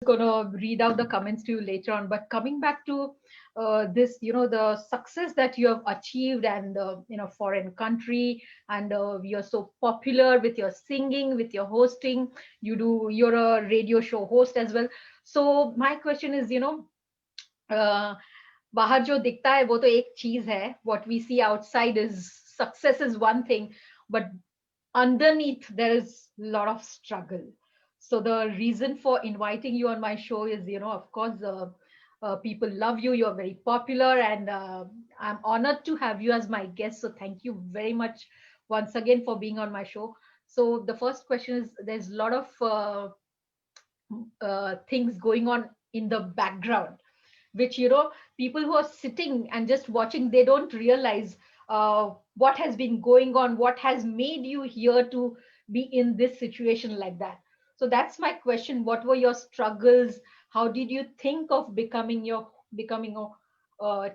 Gonna read out the comments to you later on. But coming back to this, the success that you have achieved, and foreign country, and you're so popular with your singing, with your hosting. You're a radio show host as well. So my question is, uh, बाहर जो दिखता है वो तो एक चीज है. What we see outside is success is one thing, but underneath there is a lot of struggle. So the reason for inviting you on my show is, of course, people love you. You're very popular, and I'm honored to have you as my guest. So thank you very much once again for being on my show. So the first question is, there's a lot of things going on in the background, which, people who are sitting and just watching, they don't realize what has been going on, what has made you here to be in this situation like that. So that's my question. What were your struggles? How did you think of becoming a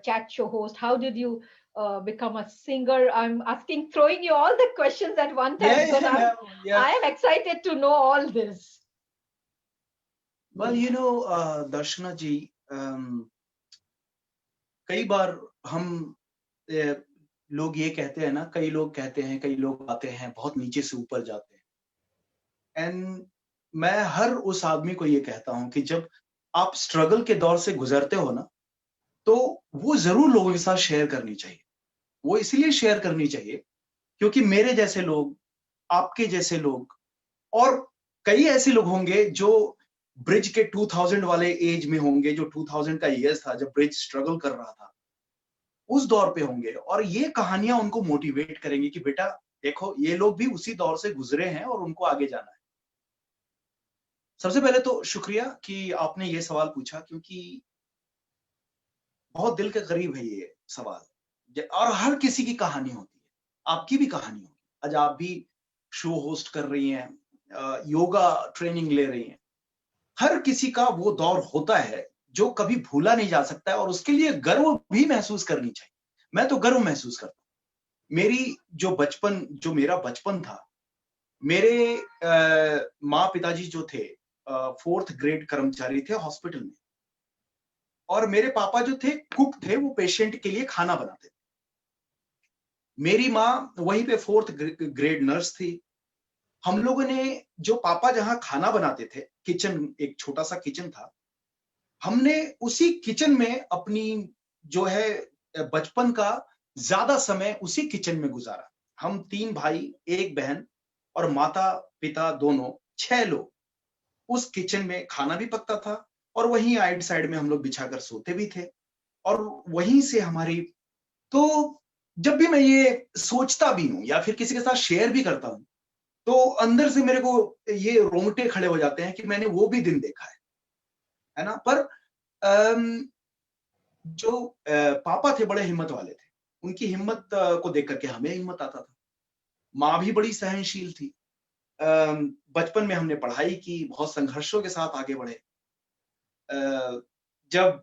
chat show host? How did you become a singer? I'm asking, throwing you all the questions at one time, Yeah, because yeah, i'm yeah. i am excited to know all this. Well, Darshana ji, कई बार हम लोग ये कहते हैं ना, कई लोग कहते हैं, कई लोग आते हैं, बहुत नीचे से ऊपर जाते हैं। एंड मैं हर उस आदमी को ये कहता हूं कि जब आप स्ट्रगल के दौर से गुजरते हो ना, तो वो जरूर लोगों के साथ शेयर करनी चाहिए। वो इसलिए शेयर करनी चाहिए क्योंकि मेरे जैसे लोग, आपके जैसे लोग, और कई ऐसे लोग होंगे जो ब्रिज के 2000 वाले एज में होंगे, जो 2000 का ईयर था जब ब्रिज स्ट्रगल कर रहा था, उस दौर पे होंगे, और ये कहानियां उनको मोटिवेट करेंगी कि बेटा देखो, ये लोग भी उसी दौर से गुजरे हैं और उनको आगे जाना है। सबसे पहले तो शुक्रिया कि आपने ये सवाल पूछा, क्योंकि बहुत दिल के करीब है ये सवाल। और हर किसी की कहानी होती है, आपकी भी कहानी होगी। आज आप भी शो होस्ट कर रही हैं, योगा ट्रेनिंग ले रही हैं। हर किसी का वो दौर होता है जो कभी भूला नहीं जा सकता है, और उसके लिए गर्व भी महसूस करनी चाहिए। मैं तो गर्व महसूस करता हूँ। जो मेरा बचपन था, मेरे माँ पिताजी जो थे 4th ग्रेड कर्मचारी थे हॉस्पिटल में, और मेरे पापा जो थे कुक थे, वो पेशेंट के लिए खाना बनाते थे। मेरी माँ वहीं पे 4th ग्रेड नर्स थी। हम लोगों ने, जो पापा जहां खाना बनाते थे, किचन, एक छोटा सा किचन था, हमने उसी किचन में अपनी जो है बचपन का ज्यादा समय उसी किचन में गुजारा। हम 3 भाई, 1 बहन, और माता पिता दोनों, 6 लोग उस किचन में खाना भी पकता था, और वहीं आइड साइड में हम लोग बिछाकर सोते भी थे, और वहीं से हमारी, तो जब भी मैं ये सोचता भी हूं या फिर किसी के साथ शेयर भी करता हूं, तो अंदर से मेरे को ये रोंगटे खड़े हो जाते हैं कि मैंने वो भी दिन देखा है ना। पर जो पापा थे बड़े हिम्मत वाले थे, उनकी हिम्मत को देख करके हमें हिम्मत आता था। माँ भी बड़ी सहनशील थी। बचपन में हमने पढ़ाई की, बहुत संघर्षों के साथ आगे बढ़े। जब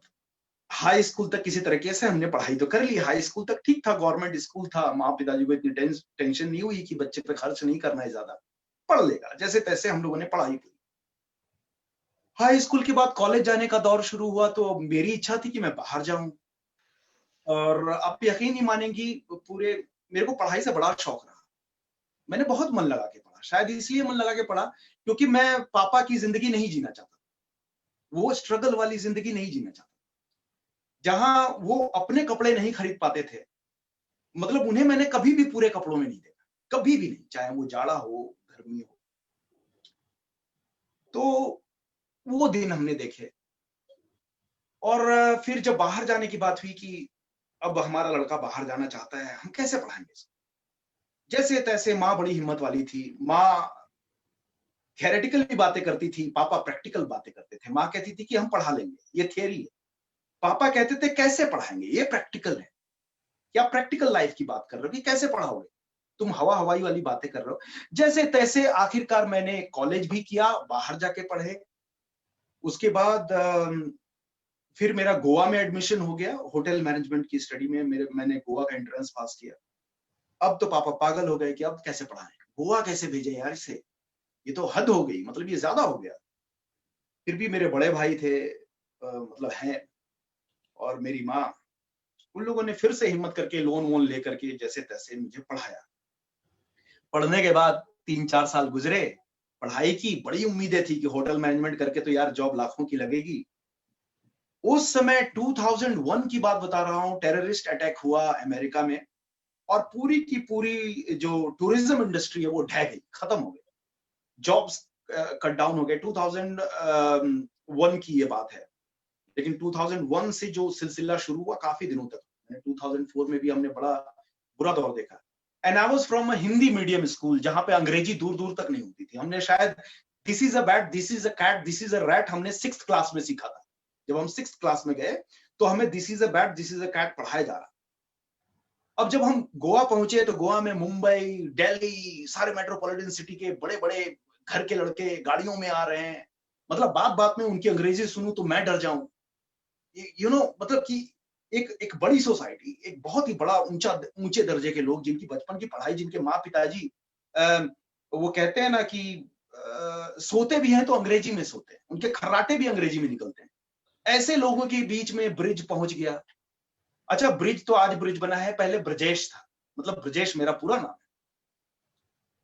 हाई स्कूल तक किसी तरीके से हमने पढ़ाई तो कर ली, हाई स्कूल तक ठीक था, गवर्नमेंट स्कूल था, माँ पिताजी को इतनी टेंशन नहीं हुई कि बच्चे पे खर्च नहीं करना है ज्यादा, पढ़ लेगा, जैसे तैसे हम लोगों ने पढ़ाई की। हाई स्कूल के बाद कॉलेज जाने का दौर शुरू हुआ, तो मेरी इच्छा थी कि मैं बाहर जाऊं, और आप यकीन नहीं मानेंगी, पूरे मेरे को पढ़ाई से बड़ा शौक रहा। मैंने बहुत मन लगा के पढ़ा, शायद इसलिए मन लगा के पढ़ा क्योंकि मैं पापा की जिंदगी नहीं जीना चाहता, वो स्ट्रगल वाली जिंदगी नहीं जीना चाहता, जहां वो अपने कपड़े नहीं खरीद पाते थे। मतलब उन्हें मैंने कभी भी पूरे कपड़ों में नहीं देखा, कभी भी नहीं, चाहे वो जाड़ा हो, गर्मी हो। तो वो दिन हमने देखे, और फिर जब बाहर जाने की बात हुई कि अब हमारा लड़का बाहर जाना चाहता है, हम कैसे पढ़ाएंगे इसको? जैसे तैसे, माँ बड़ी हिम्मत वाली थी, माँ थियोरेटिकल भी बातें करती थी, पापा प्रैक्टिकल बातें करते थे। माँ कहती थी कि हम पढ़ा लेंगे, ये थियरी है। पापा कहते थे कैसे पढ़ाएंगे, ये प्रैक्टिकल है। क्या प्रैक्टिकल लाइफ की बात कर रहे हो कि कैसे पढ़ाओगे, तुम हवा हवाई वाली बातें कर रहे हो। जैसे तैसे आखिरकार मैंने कॉलेज भी किया, बाहर जाके पढ़े। उसके बाद फिर मेरा गोवा में एडमिशन हो गया, होटल मैनेजमेंट की स्टडी में। मैंने गोवा का एंट्रेंस पास किया। अब तो पापा पागल हो गए कि अब कैसे पढ़ाएं, गोवा कैसे भेजे यार इसे, ये तो हद हो गई, मतलब ये ज्यादा हो गया। फिर भी मेरे बड़े भाई थे, मतलब हैं, और मेरी माँ, उन लोगों ने फिर से हिम्मत करके लोन वोन लेकर के जैसे तैसे मुझे पढ़ाया। पढ़ने के बाद 3-4 साल गुजरे, पढ़ाई की, बड़ी उम्मीदें थी कि होटल मैनेजमेंट करके तो यार जॉब लाखों की लगेगी। उस समय 2001 की बात बता रहा हूँ, टेररिस्ट अटैक हुआ अमेरिका में, और पूरी की पूरी जो टूरिज्म इंडस्ट्री है वो ढह गई, खत्म हो गई। जॉब्स कट डाउन हो गए। 2001 की ये बात है। लेकिन 2001 से जो सिलसिला शुरू हुआ काफी दिनों तक, 2004 में भी हमने बड़ा बुरा दौर देखा। And I was from a Hindi medium school, जहां पे अंग्रेजी दूर दूर तक नहीं होती थी। हमने शायद this is a bat, this is a cat, this is a rat हमने 6th क्लास में सीखा था। जब हम 6th क्लास में गए तो हमें this is a bat, this is a cat पढ़ाया जा रहा। अब जब हम गोवा पहुंचे तो गोवा में मुंबई, दिल्ली, सारे मेट्रोपॉलिटन सिटी के बड़े बड़े घर के लड़के गाड़ियों में आ रहे हैं। मतलब बात बात में उनकी अंग्रेजी सुनूं तो मैं डर जाऊं। यू नो, मतलब कि एक एक बड़ी सोसाइटी, एक बहुत ही बड़ा ऊंचे दर्जे के लोग, जिनकी बचपन की पढ़ाई, जिनके माँ पिताजी वो कहते हैं ना कि सोते भी हैं तो अंग्रेजी में सोते हैं, उनके खर्राटे भी अंग्रेजी में निकलते हैं। ऐसे लोगों के बीच में ब्रिज पहुंच गया। अच्छा, ब्रिज तो आज ब्रिज बना है, पहले ब्रजेश था। मतलब ब्रजेश मेरा पूरा नाम है।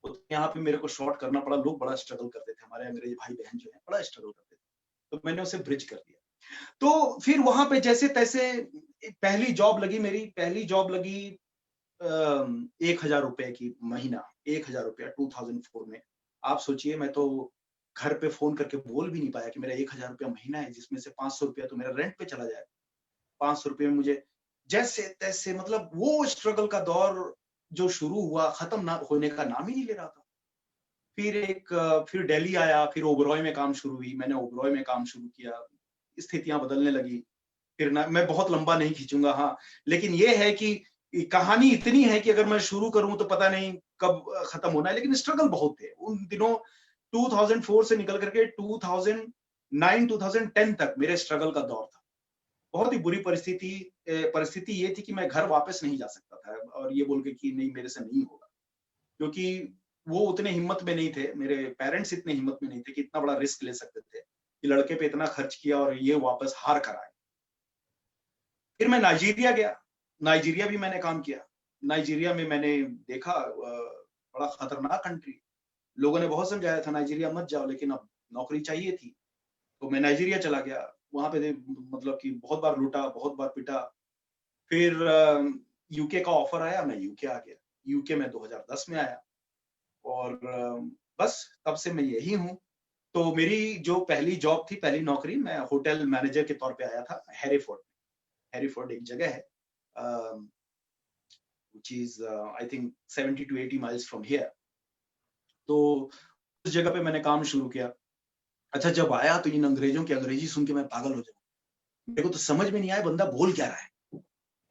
तो यहाँ पे मेरे को शॉर्ट करना पड़ा, लोग बड़ा स्ट्रगल करते थे, हमारे अंग्रेज भाई बहन जो है बड़ा स्ट्रगल करते थे, तो मैंने उसे ब्रिज कर दिया। तो फिर वहां पे जैसे तैसे पहली जॉब लगी, मेरी पहली जॉब लगी 1,000 रुपए की महीना, 1,000 रुपया 2004 में। आप सोचिए, मैं तो घर पे फोन करके बोल भी नहीं पाया कि मेरा 1,000 रुपया महीना है, जिसमें से 500 रुपया तो मेरा रेंट पे चला जाए। 500 रुपये में मुझे जैसे तैसे, मतलब वो स्ट्रगल का दौर जो शुरू हुआ, खत्म ना होने का नाम ही नहीं ले रहा था। फिर दिल्ली आया, फिर ओबरॉय में काम शुरू हुई, मैंने ओबरॉय में काम शुरू किया, स्थितियां बदलने लगी। फिर ना, मैं बहुत लंबा नहीं खींचूंगा, हाँ, लेकिन ये है कि कहानी इतनी है कि अगर मैं शुरू करूं तो पता नहीं कब खत्म होना है। लेकिन स्ट्रगल बहुत थे उन दिनों। 2004 से निकल करके 2009 2010 तक मेरे स्ट्रगल का दौर था। बहुत ही बुरी परिस्थिति ये थी कि मैं घर वापस नहीं जा सकता था, और ये बोल के कि नहीं, मेरे से नहीं होगा, क्योंकि वो उतने हिम्मत में नहीं थे, मेरे पेरेंट्स इतने हिम्मत में नहीं थे कि इतना बड़ा रिस्क ले सकते थे कि लड़के पे इतना खर्च किया और ये वापस हार कर आए। फिर मैं नाइजीरिया गया, नाइजीरिया भी मैंने काम किया। नाइजीरिया में मैंने देखा, बड़ा खतरनाक कंट्री। लोगों ने बहुत समझाया था नाइजीरिया मत जाओ, लेकिन अब नौकरी चाहिए थी, तो मैं नाइजीरिया चला गया। वहां पे मतलब कि बहुत बार लूटा, बहुत बार पिटा। फिर यूके का ऑफर आया, मैं यूके आ गया। यूके में 2010 में आया, और बस तब से मैं यही हूँ। तो मेरी जो पहली जॉब थी, पहली नौकरी, मैं होटल मैनेजर के तौर पे आया था हैरीफोर्ड। हैरीफोर्ड एक जगह है, which is I think 70 to 80 miles from here। तो उस जगह पे मैंने काम शुरू किया। अच्छा, जब आया तो इन अंग्रेजों की अंग्रेजी सुन के मैं पागल हो जाऊं। मेरे को तो समझ में नहीं आया बंदा बोल क्या रहा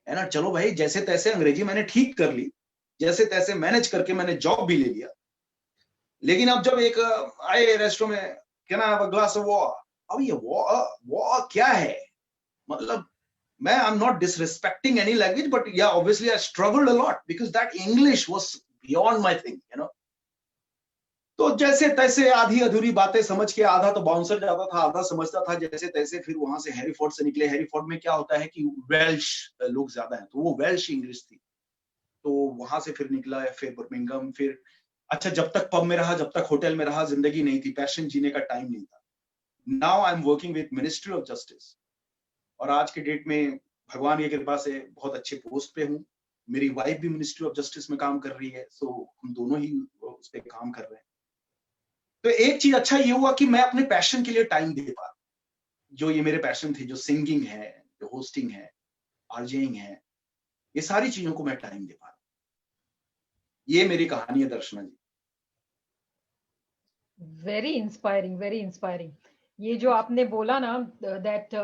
है ना। चलो भाई, जैसे तैसे अंग्रेजी मैंने ठीक कर ली, जैसे तैसे मैनेज करके मैंने जॉब भी ले लिया। लेकिन अब जब एक आए रेस्टोरेंट में, can I have a glass of water, अब ये वो क्या है, मतलब मैं, I am not disrespecting any language, but yeah obviously I struggled a lot because that English was beyond my thing, you know. तो जैसे तैसे आधी अधूरी बातें समझ के, आधा तो बाउंसर जाता था, आधा समझता था जैसे तैसे। फिर वहां से हैरीफोर्ड से निकले। हैरीफोर्ड में क्या होता है कि वेल्श लोग ज्यादा हैं, तो वो वेल्श इंग्लिश थी। तो वहां से फिर निकला, फिर बर्मिंघम, फिर अच्छा, जब तक पब में रहा, जब तक होटल में रहा, जिंदगी नहीं थी, पैशन जीने का टाइम नहीं था। Now I am working with ministry of justice, और आज के डेट में भगवान की कृपा से बहुत अच्छे पोस्ट पे हूँ। मेरी वाइफ भी मिनिस्ट्री ऑफ जस्टिस में काम कर रही है, सो हम दोनों ही उस पर काम कर रहे हैं। तो एक चीज अच्छा ये हुआ कि मैं अपने पैशन के लिए टाइम दे पा रहा हूं। जो ये मेरे पैशन थे, जो सिंगिंग है, जो होस्टिंग है, आरजेइंग है, ये सारी चीजों को मैं टाइम दे पा रहा हूँ। ये मेरी कहानी है, Darshana ji. Very inspiring, very inspiring. ये जो आपने बोला ना, दैट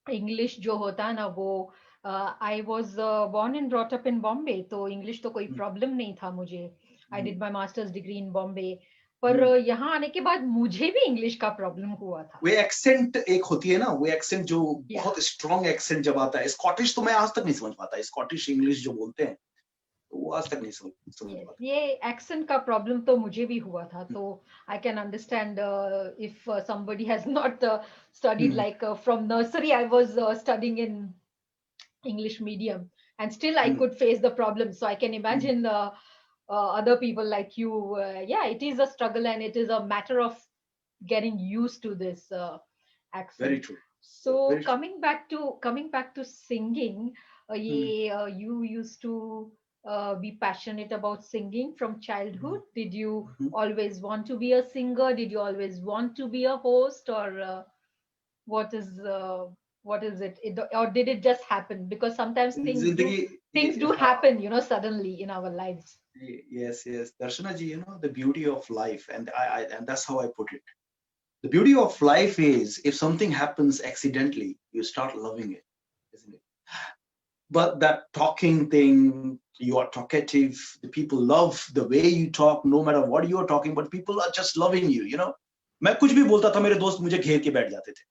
इंग्लिश जो होता है ना, वो I was born and brought up in Bombay, तो इंग्लिश तो कोई प्रॉब्लम नहीं था मुझे। I did my masters degree in Bombay. पर यहाँ आने के बाद मुझे भी इंग्लिश का प्रॉब्लम हुआ था। वो एक्सेंट एक होती है ना, वो एक्सेंट जो या बहुत स्ट्रॉन्ग एक्सेंट जब आता है, स्कॉटिश तो मैं आज तक नहीं समझ पाता, स्कॉटिश इंग्लिश जो बोलते हैं, तो वो आज तक नहीं समझ Yes, पाते। ये एक्सेंट का प्रॉब्लम तो मुझे भी हुआ था, तो I can understand if somebody has not studied hmm, like from nursery. I was studying in English medium, and still I hmm, could face the problem. So I can hmm, imagine other people like you. Yeah, it is a struggle, and it is a matter of getting used to this very accent. True, So very true. coming back to singing, hmm, you used to be passionate about singing from childhood. Did you hmm. always want to be a singer? Did you always want to be a host, or what is what is it? Or did it just happen? Because sometimes जिंदगी, things do हाँ, happen, suddenly in our lives. yes, yes, Darshana ji, the beauty of life, and that's how I put it. The beauty of life is if something happens accidentally, you start loving it, isn't it? But that talking thing, you are talkative, the people love the way you talk, no matter what you are talking, but people are just loving you. मैं कुछ भी बोलता था, मेरे दोस्त मुझे घेर के बैठ जाते थे,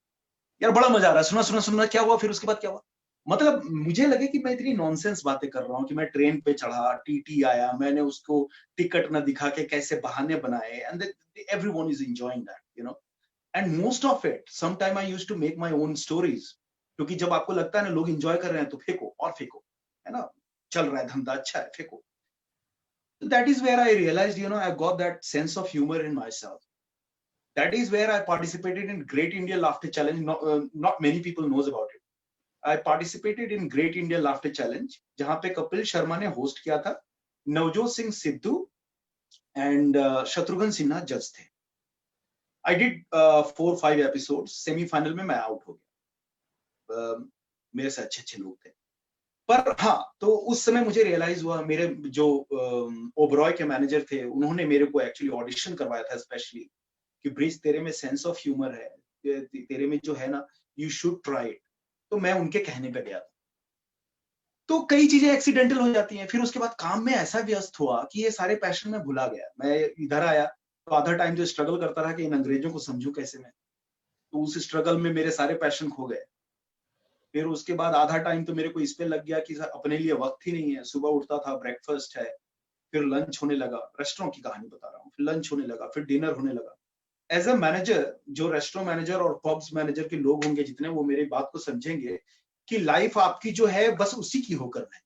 यार बड़ा मजा आ रहा है, सुना सुना सुना, क्या हुआ, फिर उसके बाद क्या हुआ। मतलब मुझे लगे कि मैं इतनी नॉनसेंस बातें कर रहा हूँ कि मैं ट्रेन पे चढ़ा, टीटी आया, मैंने उसको टिकट ना दिखा के कैसे बहाने बनाए, and everyone is enjoying that. And most of it, sometime I used to make my own stories, क्योंकि जब आपको लगता है ना लोग एंजॉय कर रहे हैं तो फेंको और फेंको, है ना, चल रहा है धंधा अच्छा है, फेंको। So that is where I realized, I got that sense of humor in myself. That is where I participated in Great India Laughter Challenge. Not many people knows about it. I participated in Great India Laughter Challenge, जहां पे कपिल शर्मा ने host किया था, Navjot Singh Sidhu and Shatrughan Sinha जज थे। I did 4-5 episode, semifinal में मैं out हो गया। मेरे से अच्छे अच्छे लोग थे, पर हाँ, तो उस समय मुझे रियलाइज हुआ, मेरे जो ओबरॉय के मैनेजर थे, उन्होंने मेरे को एक्चुअली ऑडिशन करवाया था स्पेशली, कि ब्रिज तेरे में सेंस ऑफ ह्यूमर है, तेरे में जो है ना, यू शुड ट्राई इट। तो मैं उनके कहने पे गया था। तो कई चीजें एक्सीडेंटल हो जाती हैं, फिर उसके बाद काम में ऐसा व्यस्त हुआ कि ये सारे पैशन में भुला गया। मैं इधर आया तो आधा टाइम जो स्ट्रगल करता रहा कि इन अंग्रेजों को समझूं कैसे मैं, तो उस स्ट्रगल में मेरे सारे पैशन खो गए। फिर उसके बाद आधा टाइम तो मेरे को इस पे लग गया कि अपने लिए वक्त ही नहीं है। सुबह उठता था, ब्रेकफास्ट है, फिर लंच होने लगा, रेस्टोरेंट की कहानी बता रहा हूँ, फिर लंच होने लगा, फिर डिनर होने लगा। एज अ मैनेजर, जो रेस्टोरेंट मैनेजर और पब्स मैनेजर के लोग होंगे जितने, वो मेरी बात को समझेंगे कि लाइफ आपकी जो है बस उसी की होकर है,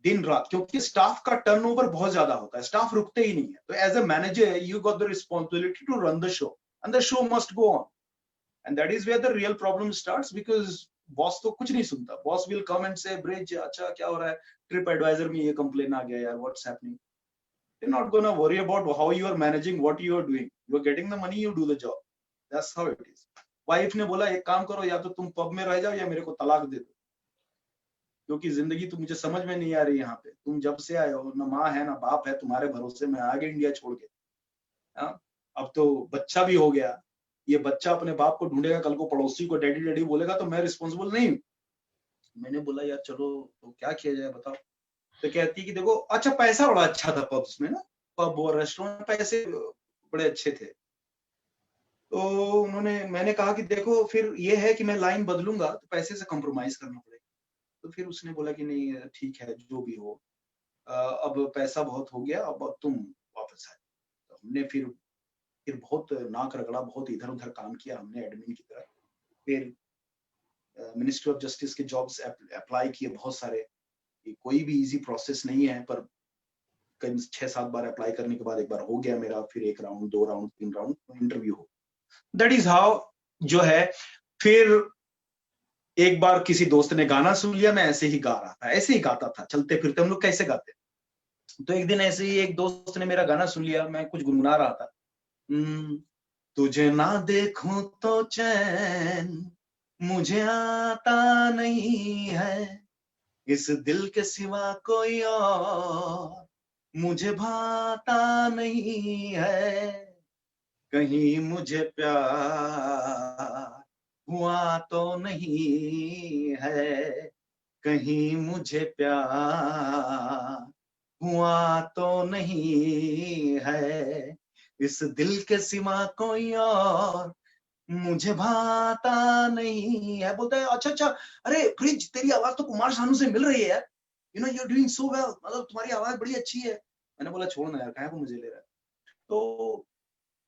दिन रात, क्योंकि स्टाफ का टर्नओवर बहुत ज्यादा होता है, स्टाफ रुकते ही नहीं है। तो as a manager you got the responsibility to run the show, and the show must go on, and that is where the real problem starts, because boss तो कुछ नहीं सुनता। Boss will come and say, ब्रिज अच्छा क्या हो रहा है, ट्रिप एडवाइजर में ये कंप्लेन आ गया यार, what's happening. They're not gonna worry about how you are managing, what you are doing. You are getting the money, you do the job. That's how it is. Wife ने बोला एक काम करो, या तो तुम पब में रह जाओ या मेरे को तलाक दे दो, क्योंकि जिंदगी तो मुझे समझ में नहीं आ रही यहाँ पे। तुम जब से आए हो, ना माँ है ना बाप है, तुम्हारे भरोसे मैं आ गया इंडिया छोड़ के। हाँ, अब तो बच्चा भी हो गया, ये बच्चा अपने बाप को ढूंढेगा, कल को पड़ोसी को डैडी डैडी बोलेगा, तो मैं रिस्पॉन्सिबल नहीं हूँ। मैंने बोला यार चलो, तो क्या किया जाए बताओ। तो कहती कि देखो, अच्छा पैसा बड़ा अच्छा था पब्स में ना, पब और रेस्टोरेंट पैसे बड़े अच्छे थे। तो मैंने कहा कि देखो फिर ये है कि मैं लाइन बदलूंगा तो पैसे से कॉम्प्रोमाइज करना पड़ेगा। तो फिर उसने बोला कि नहीं ठीक है जो भी हो, अब पैसा बहुत हो गया, अब तुम वापस आए। तो हमने फिर बहुत नाक रगड़ा, बहुत इधर उधर काम किया हमने एडमिन की तरह। फिर मिनिस्ट्री ऑफ जस्टिस के जॉब्स अप्लाई किए बहुत सारे, कोई भी इजी प्रोसेस नहीं है, पर करीब 6-7 बार अप्लाई करने के बाद एक बार हो गया मेरा, फिर 1 राउंड, 2 राउंड, 3 राउंड इंटरव्यू हो। दैट इज हाउ जो है। फिर एक बार किसी दोस्त ने गाना सुन लिया, मैं ऐसे ही गा रहा था, ऐसे ही गाता था, चलते फिरते हम लोग कैसे गाते। तो एक दिन ऐसे ही एक दोस्त ने मेरा गाना सुन लिया, मैं कुछ गुनगुना रहा था। तुझे ना देखूं तो चैन मुझे आता नहीं है, इस दिल के सिवा कोई और मुझे भाता नहीं है, कहीं मुझे प्यार हुआ तो नहीं है, कहीं मुझे प्यार हुआ तो नहीं है, इस दिल के सिवा कोई और मुझे भाता नहीं है। बोलता है अच्छा अच्छा, अरे ब्रिज तेरी आवाज तो कुमार शानू से मिल रही है यार, you know you are doing so well, मतलब तुम्हारी आवाज बड़ी अच्छी है। मैंने बोला छोड़ ना यार, काहे को मुझे ले रहा है। तो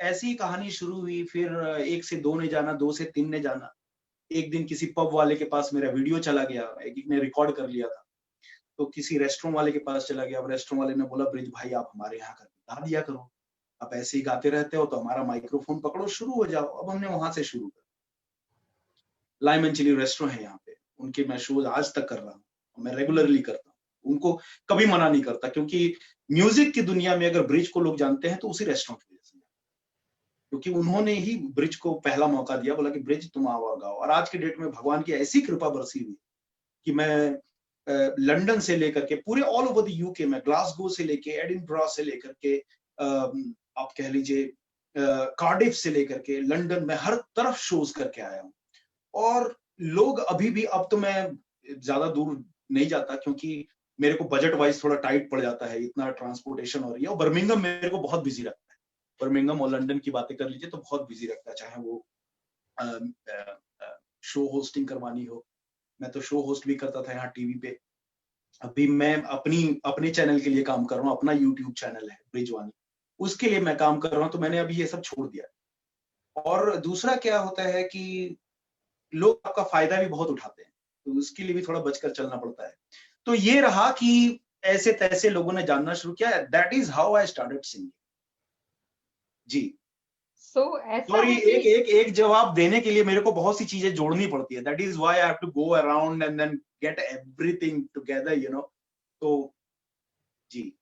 ऐसी कहानी शुरू हुई, फिर 1 से 2 ने जाना, 2 से 3 ने जाना। एक दिन किसी पब वाले के पास मेरा वीडियो चला गया, एक ने रिकॉर्ड कर लिया था, तो किसी रेस्टोरेंट वाले के पास चला गया। अब रेस्टोरेंट वाले ने बोला ब्रिज भाई आप हमारे यहाँ करके गा दिया करो, आप ऐसे ही गाते रहते हो तो हमारा माइक्रोफोन पकड़ो, शुरू हो जाओ। अब हमने वहां से शुरू कर, लाइमन चिली रेस्टोरेंट है यहाँ पे, उनके मैं शोज आज तक कर रहा हूँ, मैं रेगुलरली करता हूँ, उनको कभी मना नहीं करता, क्योंकि म्यूजिक की दुनिया में अगर ब्रिज को लोग जानते हैं तो उसी रेस्टोरेंट की वजह से, क्योंकि उन्होंने ही ब्रिज को पहला मौका दिया, बोला कि ब्रिज तुम आओ और गाओ। और आज के डेट में भगवान की ऐसी कृपा बरसी हुई कि मैं लंदन से लेकर के पूरे ऑल ओवर द यूके में, ग्लासगो से लेके एडिनब्रा से लेकर के आप कह लीजिए कार्डिफ से लेकर के लंदन में हर तरफ शोज करके आया हूँ। और लोग अभी भी, अब तो मैं ज्यादा दूर नहीं जाता क्योंकि मेरे को बजट वाइज थोड़ा टाइट पड़ जाता है, इतना ट्रांसपोर्टेशन हो रही है। और बर्मिंघम मेरे को बहुत बिजी रखता है, बर्मिंघम और लंदन की बातें कर लीजिए तो बहुत बिजी रखता है, चाहे वो शो होस्टिंग करवानी हो। मैं तो शो होस्ट भी करता था यहाँ टीवी पे। अभी मैं अपने चैनल के लिए काम कर रहा हूँ, अपना यूट्यूब चैनल है ब्रिजवानी, उसके लिए मैं काम कर रहा हूँ, तो मैंने अभी ये सब छोड़ दिया। और दूसरा क्या होता है कि लोग आपका फायदा भी बहुत उठाते हैं, तो उसके लिए भी थोड़ा बचकर चलना पड़ता है। तो ये रहा कि ऐसे तैसे लोगों ने जानना शुरू किया। That is how I started singing. जी सो ऐसा सॉरी, है कि एक एक एक जवाब देने के लिए मेरे को बहुत सी चीजें जोड़नी पड़ती है। That is why I have to go around and then get everything together, you know. तो जी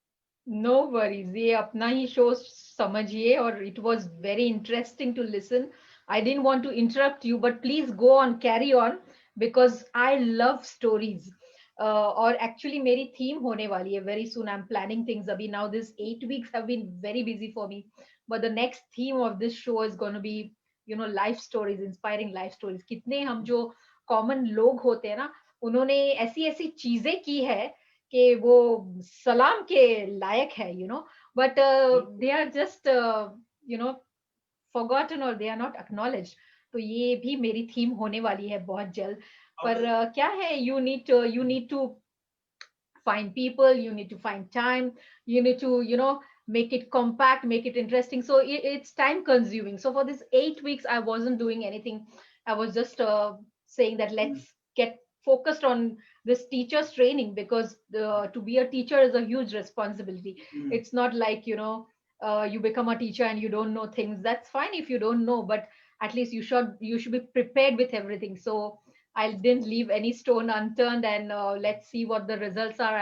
नो वरीज, ये अपना ही शो समझिए, और it was very interesting to listen. I didn't want to interrupt you, but please go on, carry on, because I love stories. और actually मेरी theme होने वाली है very soon. I am planning things. अभी now this 8 weeks have been very busy for me, but the next theme of this show is gonna be, you know, life stories, inspiring life stories. कितने हम जो common लोग होते हैं ना, उन्होंने ऐसी ऐसी चीजें की है कि वो सलाम के लायक है, you know, but they are just, you know, forgotten, or they are not acknowledged. तो ये भी मेरी थीम होने वाली है बहुत जल्द. पर अब क्या है, you need to find people, you need to find time, you need to, you know, make it compact, make it interesting. So it's time consuming. So for this 8 weeks I wasn't doing anything. I was just saying that let's get focused on this teacher's training, because to be a teacher is a huge responsibility. It's not like, you know, you become a teacher and you don't know things. That's fine if you don't know, but at least you should be prepared with everything. So I didn't leave any stone unturned, and let's see what the results are.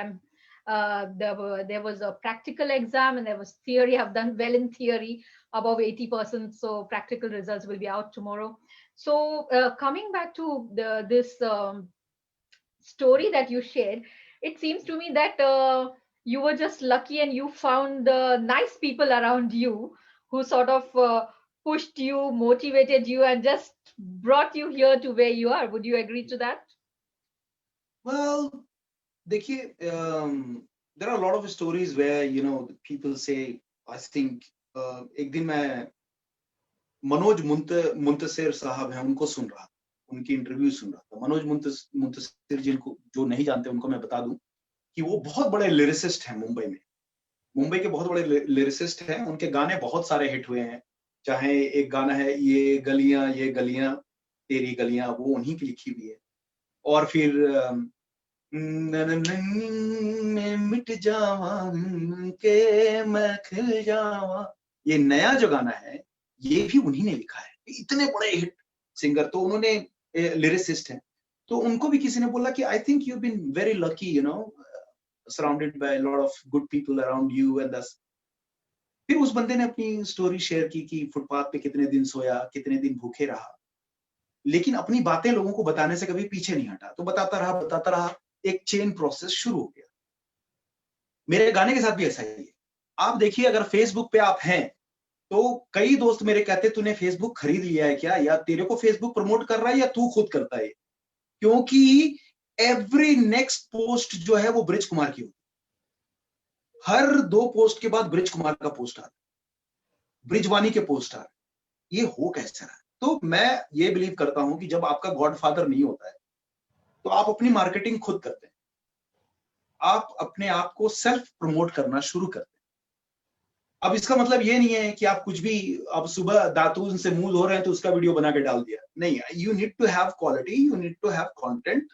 There was a practical exam and there was theory. I've done well in theory, above 80%. So practical results will be out tomorrow. So coming back to this story that you shared, it seems to me that you were just lucky and you found nice people around you who sort of pushed you, motivated you, and just brought you here to where you are. Would you agree to that? well, देखिए, there are a lot of stories where you know people say, I think एक दिन मैं मनोज मुंतसिर साहब हैं, उनको सुन रहा था, उनकी इंटरव्यू सुन रहा था। मनोज मुंतसिर, जिनको जो नहीं जानते उनको मैं बता दूं कि वो बहुत बड़े लिरिसिस्ट हैं मुंबई में। मुंबई के बहुत बड़े लिरिसिस्ट हैं, उनके गाने बहुत सारे हिट हुए हैं। चाहे एक गाना है ये गलियां तेरी गलियां, वो उन्हीं की लिखी हुई है। और फिर में मिट जावा के मैं खिल जावा, ये नया जो गाना है ये भी उन्हीं ने लिखा है। इतने बड़े हिट सिंगर, तो उन्होंने लिरिसिस्ट हैं। तो उनको भी किसी ने बोला कि I think you been very lucky, you know, surrounded by lot of good people around you and thus. फिर उस बंदे ने अपनी स्टोरी शेयर की कि फुटपाथ पे कितने दिन सोया, कितने दिन भूखे रहा, लेकिन अपनी बातें लोगों को बताने से कभी पीछे नहीं हटा। तो बताता रहा, एक चेन प्रोसेस शुरू हो गया। मेरे गाने के साथ भी ऐसा ही है। आप देखिए, अगर फेसबुक पे आप हैं तो कई दोस्त मेरे कहते तूने फेसबुक खरीद लिया है क्या, या तेरे को फेसबुक प्रमोट कर रहा है या तू खुद करता है। क्योंकि एवरी नेक्स्ट पोस्ट जो है वो ब्रिज कुमार की होती है। हर 2 पोस्ट के बाद ब्रिज कुमार का पोस्ट आता है, ब्रिजवानी के पोस्ट आ रहे। ये हो कैसे रहा है? तो मैं ये बिलीव करता हूं कि जब आपका गॉडफादर नहीं होता है तो आप अपनी मार्केटिंग खुद करते हैं। आप अपने आप को सेल्फ प्रमोट करना शुरू करते हैं। अब इसका मतलब ये नहीं है कि आप कुछ भी, अब सुबह दातून से मुंह धो रहे हैं तो उसका वीडियो बना के डाल दिया, नहीं। You need to have quality, you need to have content.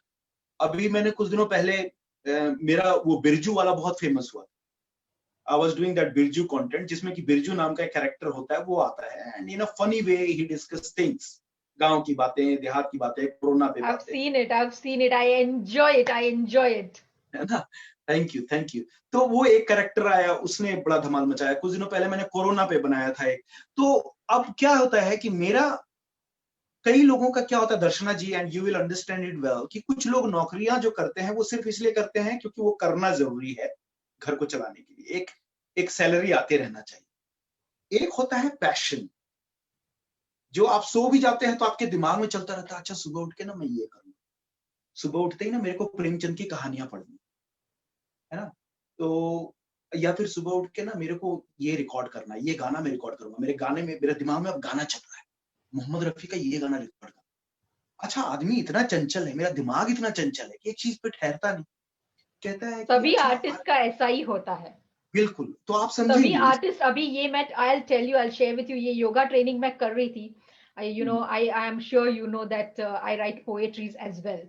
अभी मैंने कुछ दिनों पहले मेरा वो बिरजू वाला बहुत फेमस हुआ। I was doing that Birju content, जिसमें कि बिरजू नाम का एक कैरेक्टर होता है, वो आता है and in a funny way he discuss things, गांव की बातें, देहात की बातें, कोरोना पे I've बातें, seen it. I've seen it. I enjoy it. I enjoy it. है ना। Thank you, thank you. तो वो एक कैरेक्टर आया, उसने बड़ा धमाल मचाया। कुछ दिनों पहले मैंने कोरोना पे बनाया था एक। तो अब क्या होता है कि मेरा, कई लोगों का क्या होता है Darshana ji, and you will understand it well, कि कुछ लोग नौकरियां जो करते हैं वो सिर्फ इसलिए करते हैं क्योंकि वो करना जरूरी है घर को चलाने के लिए, एक एक सैलरी आते रहना चाहिए। एक होता है पैशन, जो आप सो भी जाते हैं तो आपके दिमाग में चलता रहता है, अच्छा सुबह उठ के ना मैं ये करूंगा, सुबह उठते ही ना मेरे को प्रेमचंद की कहानियां पढ़नी है ना, तो या फिर सुबह उठ के ना मेरे को ये रिकॉर्ड करना है, ये गाना मैं रिकॉर्ड करूंगा, मेरे गाने में, मेरे दिमाग में अब गाना चल रहा है, मोहम्मद रफी का ये गाना रिकॉर्ड करना। अच्छा, आदमी इतना चंचल है, मेरा दिमाग इतना चंचल है कि एक चीज पे ठहरता नहीं। कहता है कि सभी अच्छा आर्टिस्ट का ऐसा ही होता है। बिल्कुल, तो आप सभी समझेंगे आर्टिस्ट, अभी ये मैं I tell you, I share with you, ये योगा ट्रेनिंग मैं कर रही थी। I am sure you know that I write poetries as well.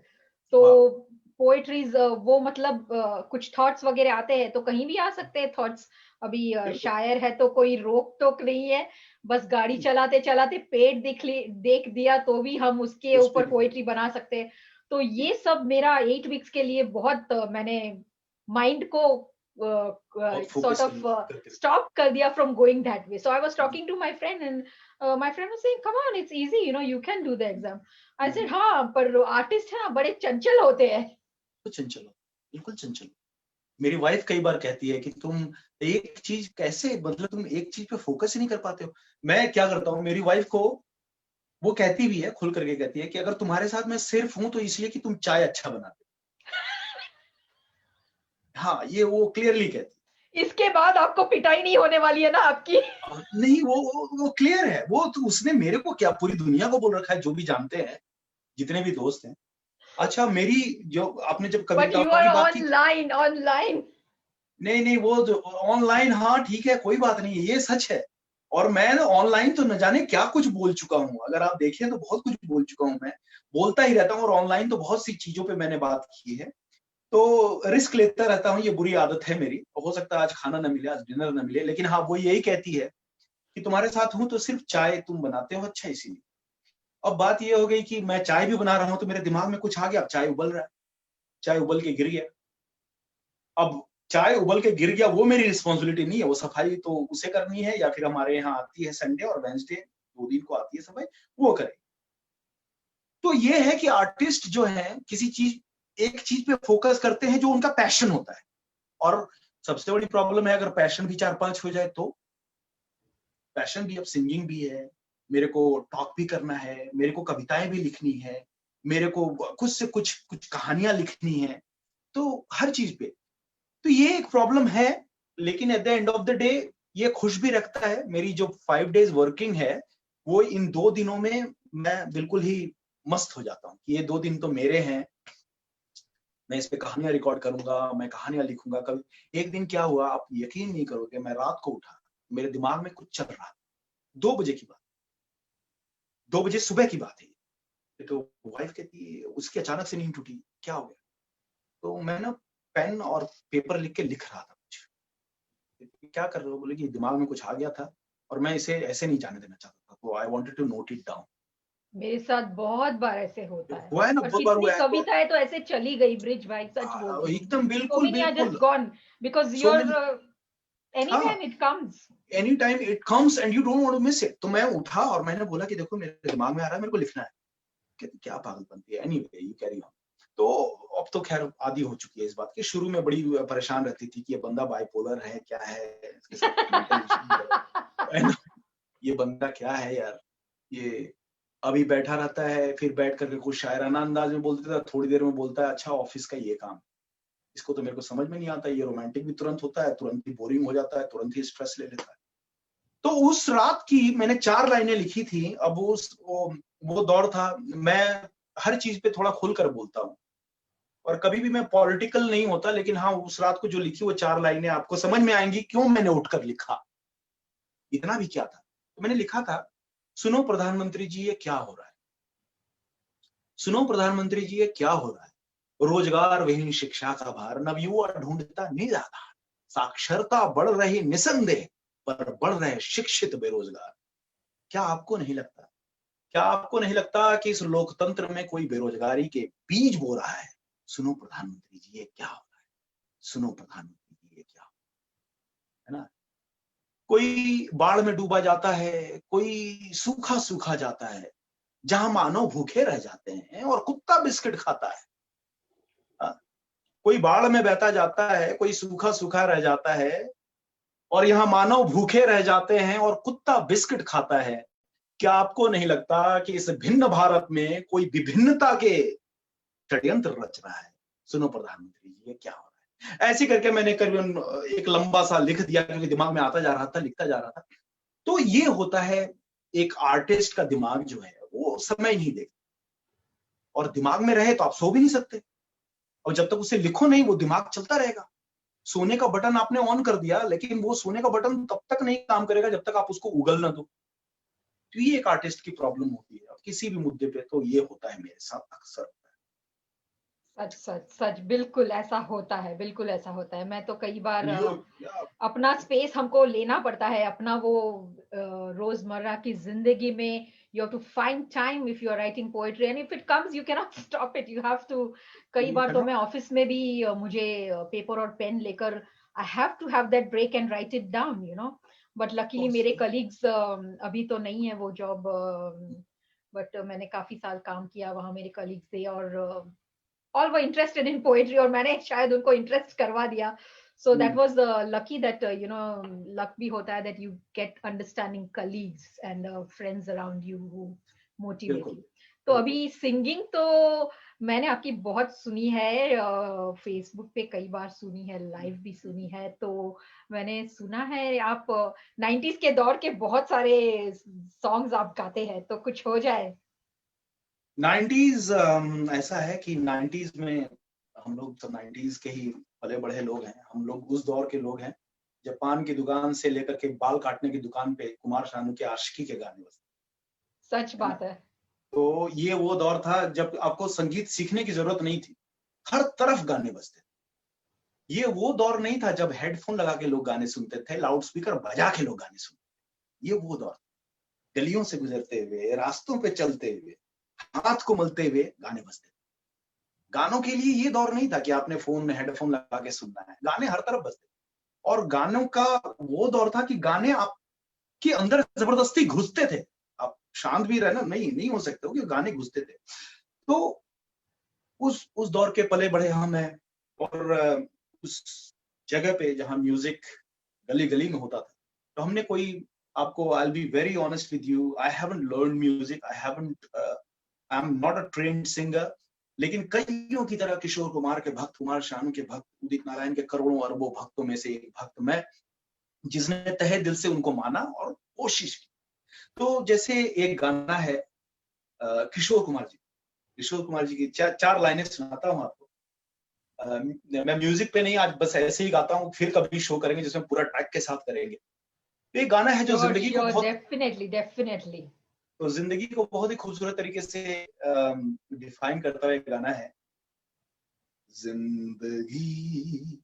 तो वाह, पोएट्रीज वो मतलब कुछ थॉट्स वगैरह आते हैं तो कहीं भी आ सकते हैं थॉट्स। अभी बिल्कुल, शायर है तो कोई रोक टोक नहीं है। बस गाड़ी हम्म, चलाते चलाते पेड़ देख दिया तो भी हम उसके उस पे ऊपर भी पोएट्री बना सकते हैं। तो ये सब मेरा 8 वीक्स के लिए बहुत मैंने माइंड को बहुत sort फोकस of करके रखा। stop kar diya from going that way. So I was talking to my friend, and my friend was saying, "Come on, it's easy. You know, you can do the exam." I said, हम्म, "हाँ, पर artist है ना, बड़े चंचल होते हैं." तो चंचल हो, बिल्कुल चंचल। मेरी वाइफ कई बार कहती है कि तुम एक चीज कैसे, मतलब तुम एक चीज पे फोकस ही नहीं कर पाते हो। मैं क्या करता हूँ, मेरी वाइफ को वो कहती भी है, खुल करके कहती है कि अगर तुम्हारे साथ मैं सिर्फ हूं तो इसलिए कि तुम चाय अच्छा बनाते हो। हाँ, ये वो क्लियरली कहती इसके बाद आपको पिटाई नहीं होने वाली है ना आपकी? है। नहीं, वो क्लियर है। वो तो उसने मेरे को क्या, पूरी दुनिया को बोल रखा है, जो भी जानते हैं, जितने भी दोस्त हैं। अच्छा, मेरी जो आपने जब But you कविताओं are की बात की, online, online. नहीं नहीं, वो जो ऑनलाइन, हाँ ठीक है, कोई बात नहीं है, ये सच है। और मैं ना ऑनलाइन तो न जाने क्या कुछ बोल चुका हूँ, अगर आप देखें तो बहुत कुछ बोल चुका हूँ मैं, बोलता ही रहता हूँ। और ऑनलाइन तो बहुत सी चीजों पे मैंने बात की है, तो रिस्क लेता रहता हूँ, ये बुरी आदत है मेरी। हो सकता है आज खाना न मिले, आज डिनर न मिले, लेकिन हाँ, वो यही कहती है कि तुम्हारे साथ हूं तो सिर्फ चाय तुम बनाते हो अच्छा, इसीलिए। अब बात ये हो गई कि मैं चाय भी बना रहा हूं तो मेरे दिमाग में कुछ आ गया, अब चाय उबल रहा है, चाय उबल के गिर गया। अब चाय उबल के गिर गया, वो मेरी रिस्पॉन्सिबिलिटी नहीं है, वो सफाई तो उसे करनी है, या फिर हमारे यहाँ आती है संडे और वेंसडे, 2 दिन को आती है सफाई, वो करे। तो ये है कि आर्टिस्ट जो है किसी चीज, एक चीज पे फोकस करते हैं जो उनका पैशन होता है। और सबसे बड़ी प्रॉब्लम है, अगर पैशन भी 4-5 हो जाए तो, पैशन भी, अब सिंगिंग भी है, मेरे को टॉक भी करना है, मेरे को कविताएं भी लिखनी है, मेरे को कुछ से कुछ कुछ कहानियां लिखनी है, तो हर चीज पे, तो ये एक प्रॉब्लम है। लेकिन at the end of the day ये खुश भी रखता है। मेरी जो 5 डेज वर्किंग है, वो इन 2 दिनों में मैं बिल्कुल ही मस्त हो जाता हूँ कि ये 2 दिन तो मेरे हैं, मैं इस पे कहानियां रिकॉर्ड करूंगा, मैं कहानियां लिखूंगा। कभी एक दिन क्या हुआ, आप यकीन नहीं करोगे, मैं रात को उठा, मेरे दिमाग में कुछ चल रहा था, 2 बजे की बात, 2 बजे सुबह की बात है। तो वाइफ कहती है, उसकी अचानक से नींद टूटी, क्या हो गया? तो मैं ना पेन और पेपर लिख के लिख रहा था कुछ। क्या कर रहे हो? बोले कि दिमाग में कुछ आ गया था और मैं इसे ऐसे नहीं जाने देना चाहता था, तो I wanted to note it down. मेरे साथ बहुत बार ऐसे होता है। हुआ है ना, और बहुत बार कितनी हुआ है। तो कविताएं तो ऐसे चली गई ब्रिज भाई, सच बोल रही हूँ। एकदम So बिल्कुल many are just बिल्कुल। gone because so you're many, हाँ, anytime it comes. Any time it comes and you don't want to miss it. तो मैं उठा और मैंने बोला कि देखो मेरे दिमाग में आ रहा है, मेरे को लिखना है। कहती क्या पागलपंती है, एनीवे यू कैरी ऑन। तो अब तो खैर आदी हो चुकी है इस बात की। शुरू में बड़ी परेशान रहती थी कि ये बंदा बाइपोलर है क्या है, इसके साथ कुछ मेंटल इश्यू है ना, ये बंदा क्या है यार, ये अभी बैठा रहता है, फिर बैठ करके कुछ शायराना अंदाज में बोलता था, थोड़ी देर में बोलता है अच्छा ऑफिस का ये काम, इसको तो मेरे को समझ में नहीं आता, ये रोमांटिक भी तुरंत होता है, तुरंत ही बोरिंग हो जाता है, तुरंत ही स्ट्रेस ले लेता है। तो उस रात की मैंने 4 लाइनें लिखी थी। अब वो दौर था, मैं हर चीज पे थोड़ा खुलकर बोलता हूँ, और कभी भी मैं पॉलिटिकल नहीं होता, लेकिन हाँ, उस रात को जो लिखी वो 4 लाइनें आपको समझ में आएंगी क्यों मैंने उठकर लिखा। इतना भी क्या था, तो मैंने लिखा था, सुनो प्रधानमंत्री जी ये क्या हो रहा है, सुनो प्रधानमंत्री जी ये क्या हो रहा है, रोजगार विहीन शिक्षा का भार, नवयुवा ढूंढता निराधार, साक्षरता बढ़ रही निसंदेह, पर बढ़ रहे शिक्षित बेरोजगार। क्या आपको नहीं लगता, क्या आपको नहीं लगता कि इस लोकतंत्र में कोई बेरोजगारी के बीज बो रहा है? सुनो प्रधानमंत्री जी ये क्या हो रहा है, सुनो प्रधानमंत्री जी ये क्या हो रहा है ना। कोई बाढ़ में डूबा जाता है, कोई सूखा सूखा जाता है, जहां मानव भूखे रह जाते हैं और कुत्ता बिस्किट खाता है। हाँ? कोई बाढ़ में बहता जाता है, कोई सूखा सूखा रह जाता है, और यहाँ मानव भूखे रह जाते हैं और कुत्ता बिस्किट खाता है। क्या आपको नहीं लगता कि इस भिन्न भारत में कोई विभिन्नता के षड्यंत्र रच रहा है? सुनो प्रधानमंत्री जी ये क्या हो रहा है। ऐसे करके मैंने करीबन एक लंबा सा लिख दिया, क्योंकि दिमाग में आता जा रहा था, लिखता जा रहा था। तो ये होता है एक आर्टिस्ट का दिमाग जो है वो समय नहीं देखता, और दिमाग में रहे तो आप सो भी नहीं सकते, और जब तक उसे लिखो नहीं वो दिमाग चलता रहेगा। सोने का बटन आपने ऑन कर दिया, लेकिन वो सोने का बटन तब तक नहीं काम करेगा जब तक आप उसको उगल ना दो। तो ये एक आर्टिस्ट की प्रॉब्लम होती है, और किसी भी मुद्दे पे तो ये होता है मेरे साथ अक्सर। सच सच सच, बिल्कुल ऐसा होता है, बिल्कुल ऐसा होता है। मैं तो कई बार अपना स्पेस हमको लेना पड़ता है, अपना वो रोजमर्रा की जिंदगी में। You have to find time if you are writing poetry, and if it comes you can not stop it, you have to. कई बार तो मैं ऑफिस में भी मुझे पेपर और पेन लेकर I have to have that break and write it down, you know. But luckily मेरे कलीग्स, अभी तो नहीं है वो जॉब, बट मैंने काफी साल काम किया वहां मेरे कलीग से, और all were interested in poetry, और मैंने शायद उनको इंटरेस्ट करवा दिया। So that was lucky that you know, luck भी होता है that you get understanding colleagues and friends around you who motivate you. तो अभी सिंगिंग तो मैंने आपकी बहुत सुनी है, फेसबुक पे कई बार सुनी है, लाइव भी सुनी है। तो मैंने सुना है आप 90s के दौर के बहुत सारे सॉन्ग्स आप गाते हैं, तो कुछ हो जाए। 90s ऐसा है कि 90s में हम लोग तो 90s के ही पले बढ़े लोग हैं। हम लोग उस दौर के लोग हैं जब पान की दुकान से लेकर के बाल काटने की दुकान पे कुमार शानू के आशिकी के गाने बजते। सच बात है। तो ये वो दौर था जब आपको संगीत सीखने की जरूरत नहीं थी, हर तरफ गाने बजते थे। ये वो दौर नहीं था जब हेडफोन लगा के लोग गाने सुनते थे, लाउड स्पीकर बजा के लोग गाने सुनते। ये वो दौर, गलियों से गुजरते हुए, रास्तों पे चलते हुए, हाथ को मलते हुए गाने बजते। गानों के लिए ये दौर नहीं था कि आपने फोन में हेडफोन लगा के सुनना है, गाने हर तरफ बजते। और गानों का वो दौर था कि गाने आपके अंदर जबरदस्ती घुसते थे, आप शांत भी रहना नहीं हो सकते हो, कि गाने घुसते थे। तो उस दौर के पले बढ़े हम हैं, और उस जगह पे जहां म्यूजिक गली गली में होता था, तो हमने कोई, आपको I will be very honest with you, I haven't learn music, I am not a trained singer, लेकिन कईयों की तरह किशोर कुमार के भक्त, कुमार शानू के भक्त, उदित नारायण के करोड़ों अरबों भक्तों में से एक भक्त मैं, जिसने तहे दिल से उनको माना और कोशिश की। तो जैसे एक गाना है किशोर कुमार जी की चार लाइनें सुनाता हूँ आपको। मैं म्यूजिक पे नहीं, आज बस ऐसे ही गाता हूँ, फिर कभी शो करेंगे जिसमें पूरा ट्रैक के साथ करेंगे। एक गाना है जो जिंदगी को बहुत डेफिनेटली तो जिंदगी को बहुत ही खूबसूरत तरीके से डिफाइन करता हुआ एक गाना है। जिंदगी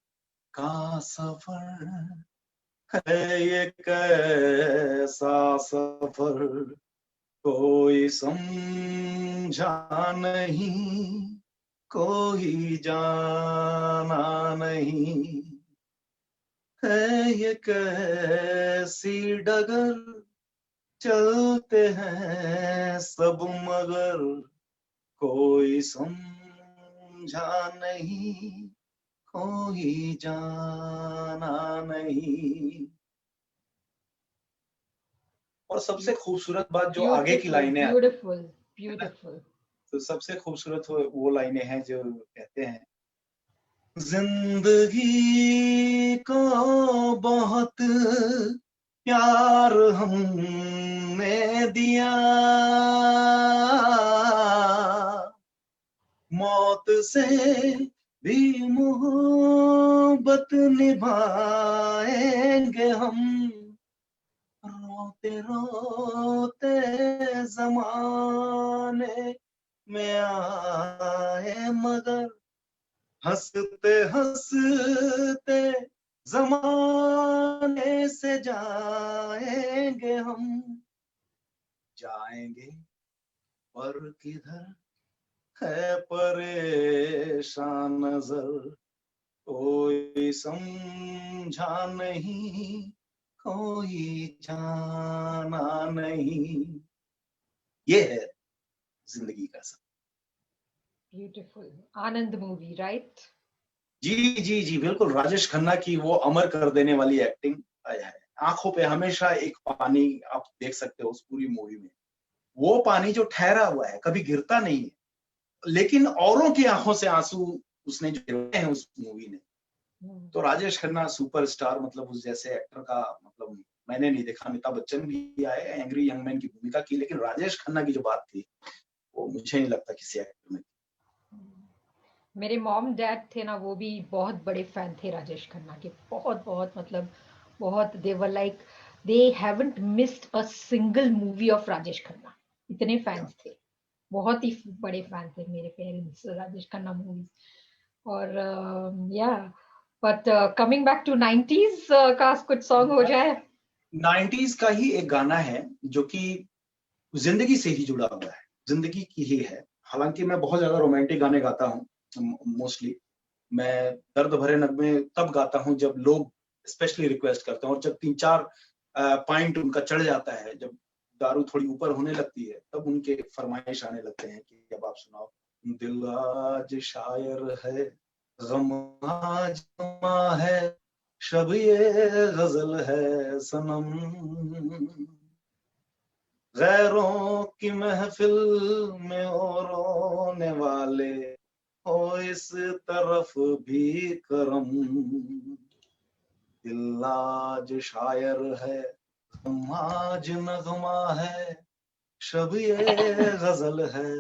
का सफर है ये कैसा सफर, कोई समझा नहीं, कोई जाना नहीं, है ये कैसी डगर, चलते हैं सब मगर, कोई समझा नहीं, कोई जाना नहीं। और सबसे खूबसूरत बात जो आगे की लाइनें हैं, ब्यूटीफुल। तो सबसे खूबसूरत वो लाइनें हैं जो कहते हैं, जिंदगी को बहुत प्यार हमने दिया, मौत से भी मोहब्बत निभाएंगे हम, रोते रोते जमाने में आए मगर हंसते हंसते जमाने से जाएंगे हम, जाएंगे पर किधर है परेशान नजर, कोई समझा नहीं, कोई जाना नहीं। ये है जिंदगी का सब। ब्यूटीफुल। आनंद मूवी, राइट? जी जी जी बिल्कुल, राजेश खन्ना की वो अमर कर देने वाली एक्टिंग है। आंखों पे हमेशा एक पानी आप देख सकते हो उस पूरी मूवी में। वो पानी जो ठहरा हुआ है, कभी गिरता नहीं है, लेकिन औरों की आंखों से आंसू उसने जो गिराए हैं उस मूवी ने। तो राजेश खन्ना सुपरस्टार, मतलब उस जैसे एक्टर का मतलब मैंने नहीं देखा। अमिताभ बच्चन भी आए एंग्री यंग मैन की भूमिका की, लेकिन राजेश खन्ना की जो बात थी वो मुझे नहीं लगता किसी एक्टर में। मेरे मॉम डैड थे ना, वो भी बहुत बड़े फैन थे राजेश खन्ना के, बहुत बहुत मतलब बहुत। They were like they haven't missed a single movie of Rajesh Khanna, इतने फैंस थे। बहुत ही बड़े फैन थे मेरे पेरेंट्स राजेश खन्ना मूवीज। और या but coming back to 90s का कुछ सॉन्ग हो जाए। 90s का ही एक गाना है जो कि जिंदगी से ही जुड़ा हुआ है, जिंदगी की ही है। हालांकि मैं बहुत ज्यादा रोमांटिक गाने गाता हूँ मोस्टली। मैं दर्द भरे नगमे तब गाता हूँ जब लोग स्पेशली रिक्वेस्ट करते हैं, और जब 3-4 पॉइंट उनका चढ़ जाता है, जब दारू थोड़ी ऊपर होने लगती है, तब उनके फरमाइश आने लगते हैं कि अब आप सुनाओ। दिल आज शायर है, गम आज गमा है, शब ये गजल है सनम, गैरों की महफिल में और रोने वाले हो इस तरफ भी करम, दिल आज शायर है, गम आज नगमा है, शब ये गजल है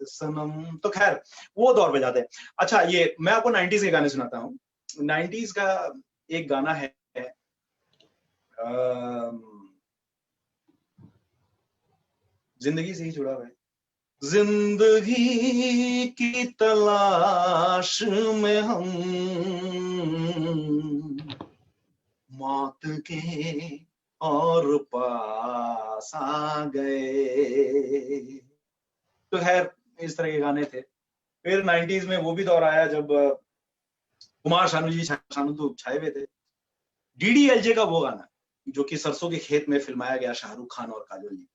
सनम। तो खैर वो दौर पे जाते हैं। अच्छा, ये मैं आपको 90s के गाने सुनाता हूँ। 90s का एक गाना है, जिंदगी से ही जुड़ा हुआ है। जिंदगी की तलाश में हम मौत के और पास आ गए। तो खैर इस तरह के गाने थे। फिर 90s में वो भी दौर आया जब कुमार शानू जी, शानू तो छाए हुए थे। डीडीएलजे का वो गाना जो कि सरसों के खेत में फिल्माया गया, शाहरुख खान और काजोल जी।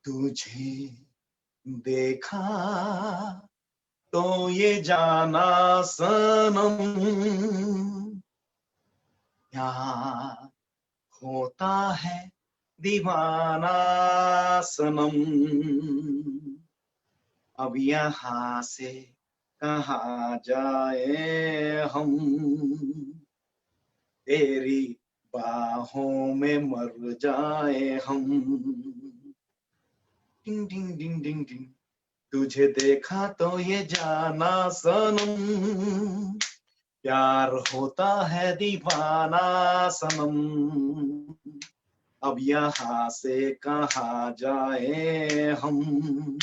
तुझे देखा तो ये जाना सनम, यहाँ होता है दीवाना सनम, अब यहाँ से कहाँ जाए हम, तेरी बाहों में मर जाए हम। डिंग डिंग डिंग डिंग डिंग, तुझे देखा तो ये जाना सनम, प्यार होता है दीवाना सनम, अब यहाँ से कहाँ जाए हम,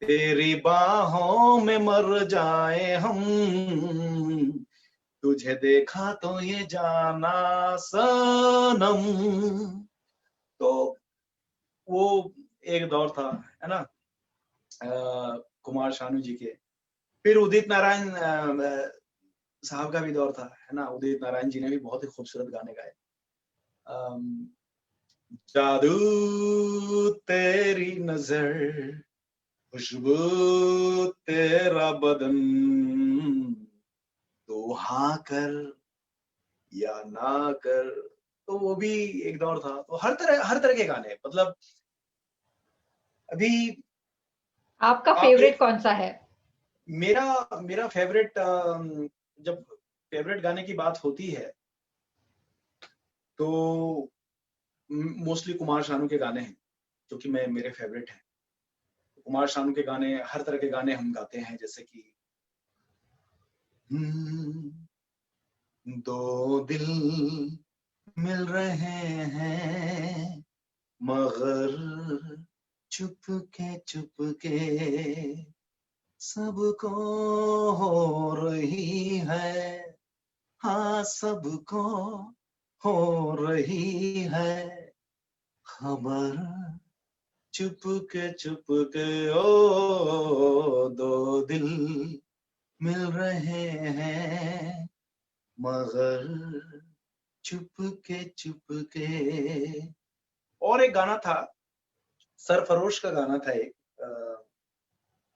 तेरी बाहों में मर जाए हम, तुझे देखा तो ये जाना सनम। तो वो एक दौर था, है ना, कुमार शानू जी के। फिर उदित नारायण साहब का भी दौर था, है ना। उदित नारायण जी ने भी बहुत ही खूबसूरत गाने गाए। जादू तेरी नजर, खुशबू तेरा बदन, तो हाँ कर या ना कर। तो वो भी एक दौर था। तो हर तरह के गाने, मतलब अभी आपका आप फेवरेट कौन सा है? मेरा मेरा फेवरेट, जब फेवरेट गाने की बात होती है तो मोस्टली कुमार शानू के गाने हैं जो कि मेरे फेवरेट हैं। कुमार शानू के गाने, हर तरह के गाने हम गाते हैं, जैसे कि दो दिल मिल रहे हैं मगर चुपके सबको हो रही है, हाँ सबको हो रही है खबर, चुपके ओ दो दिल मिल रहे हैं मगर चुपके। और एक गाना था, सरफरोश का गाना था एक,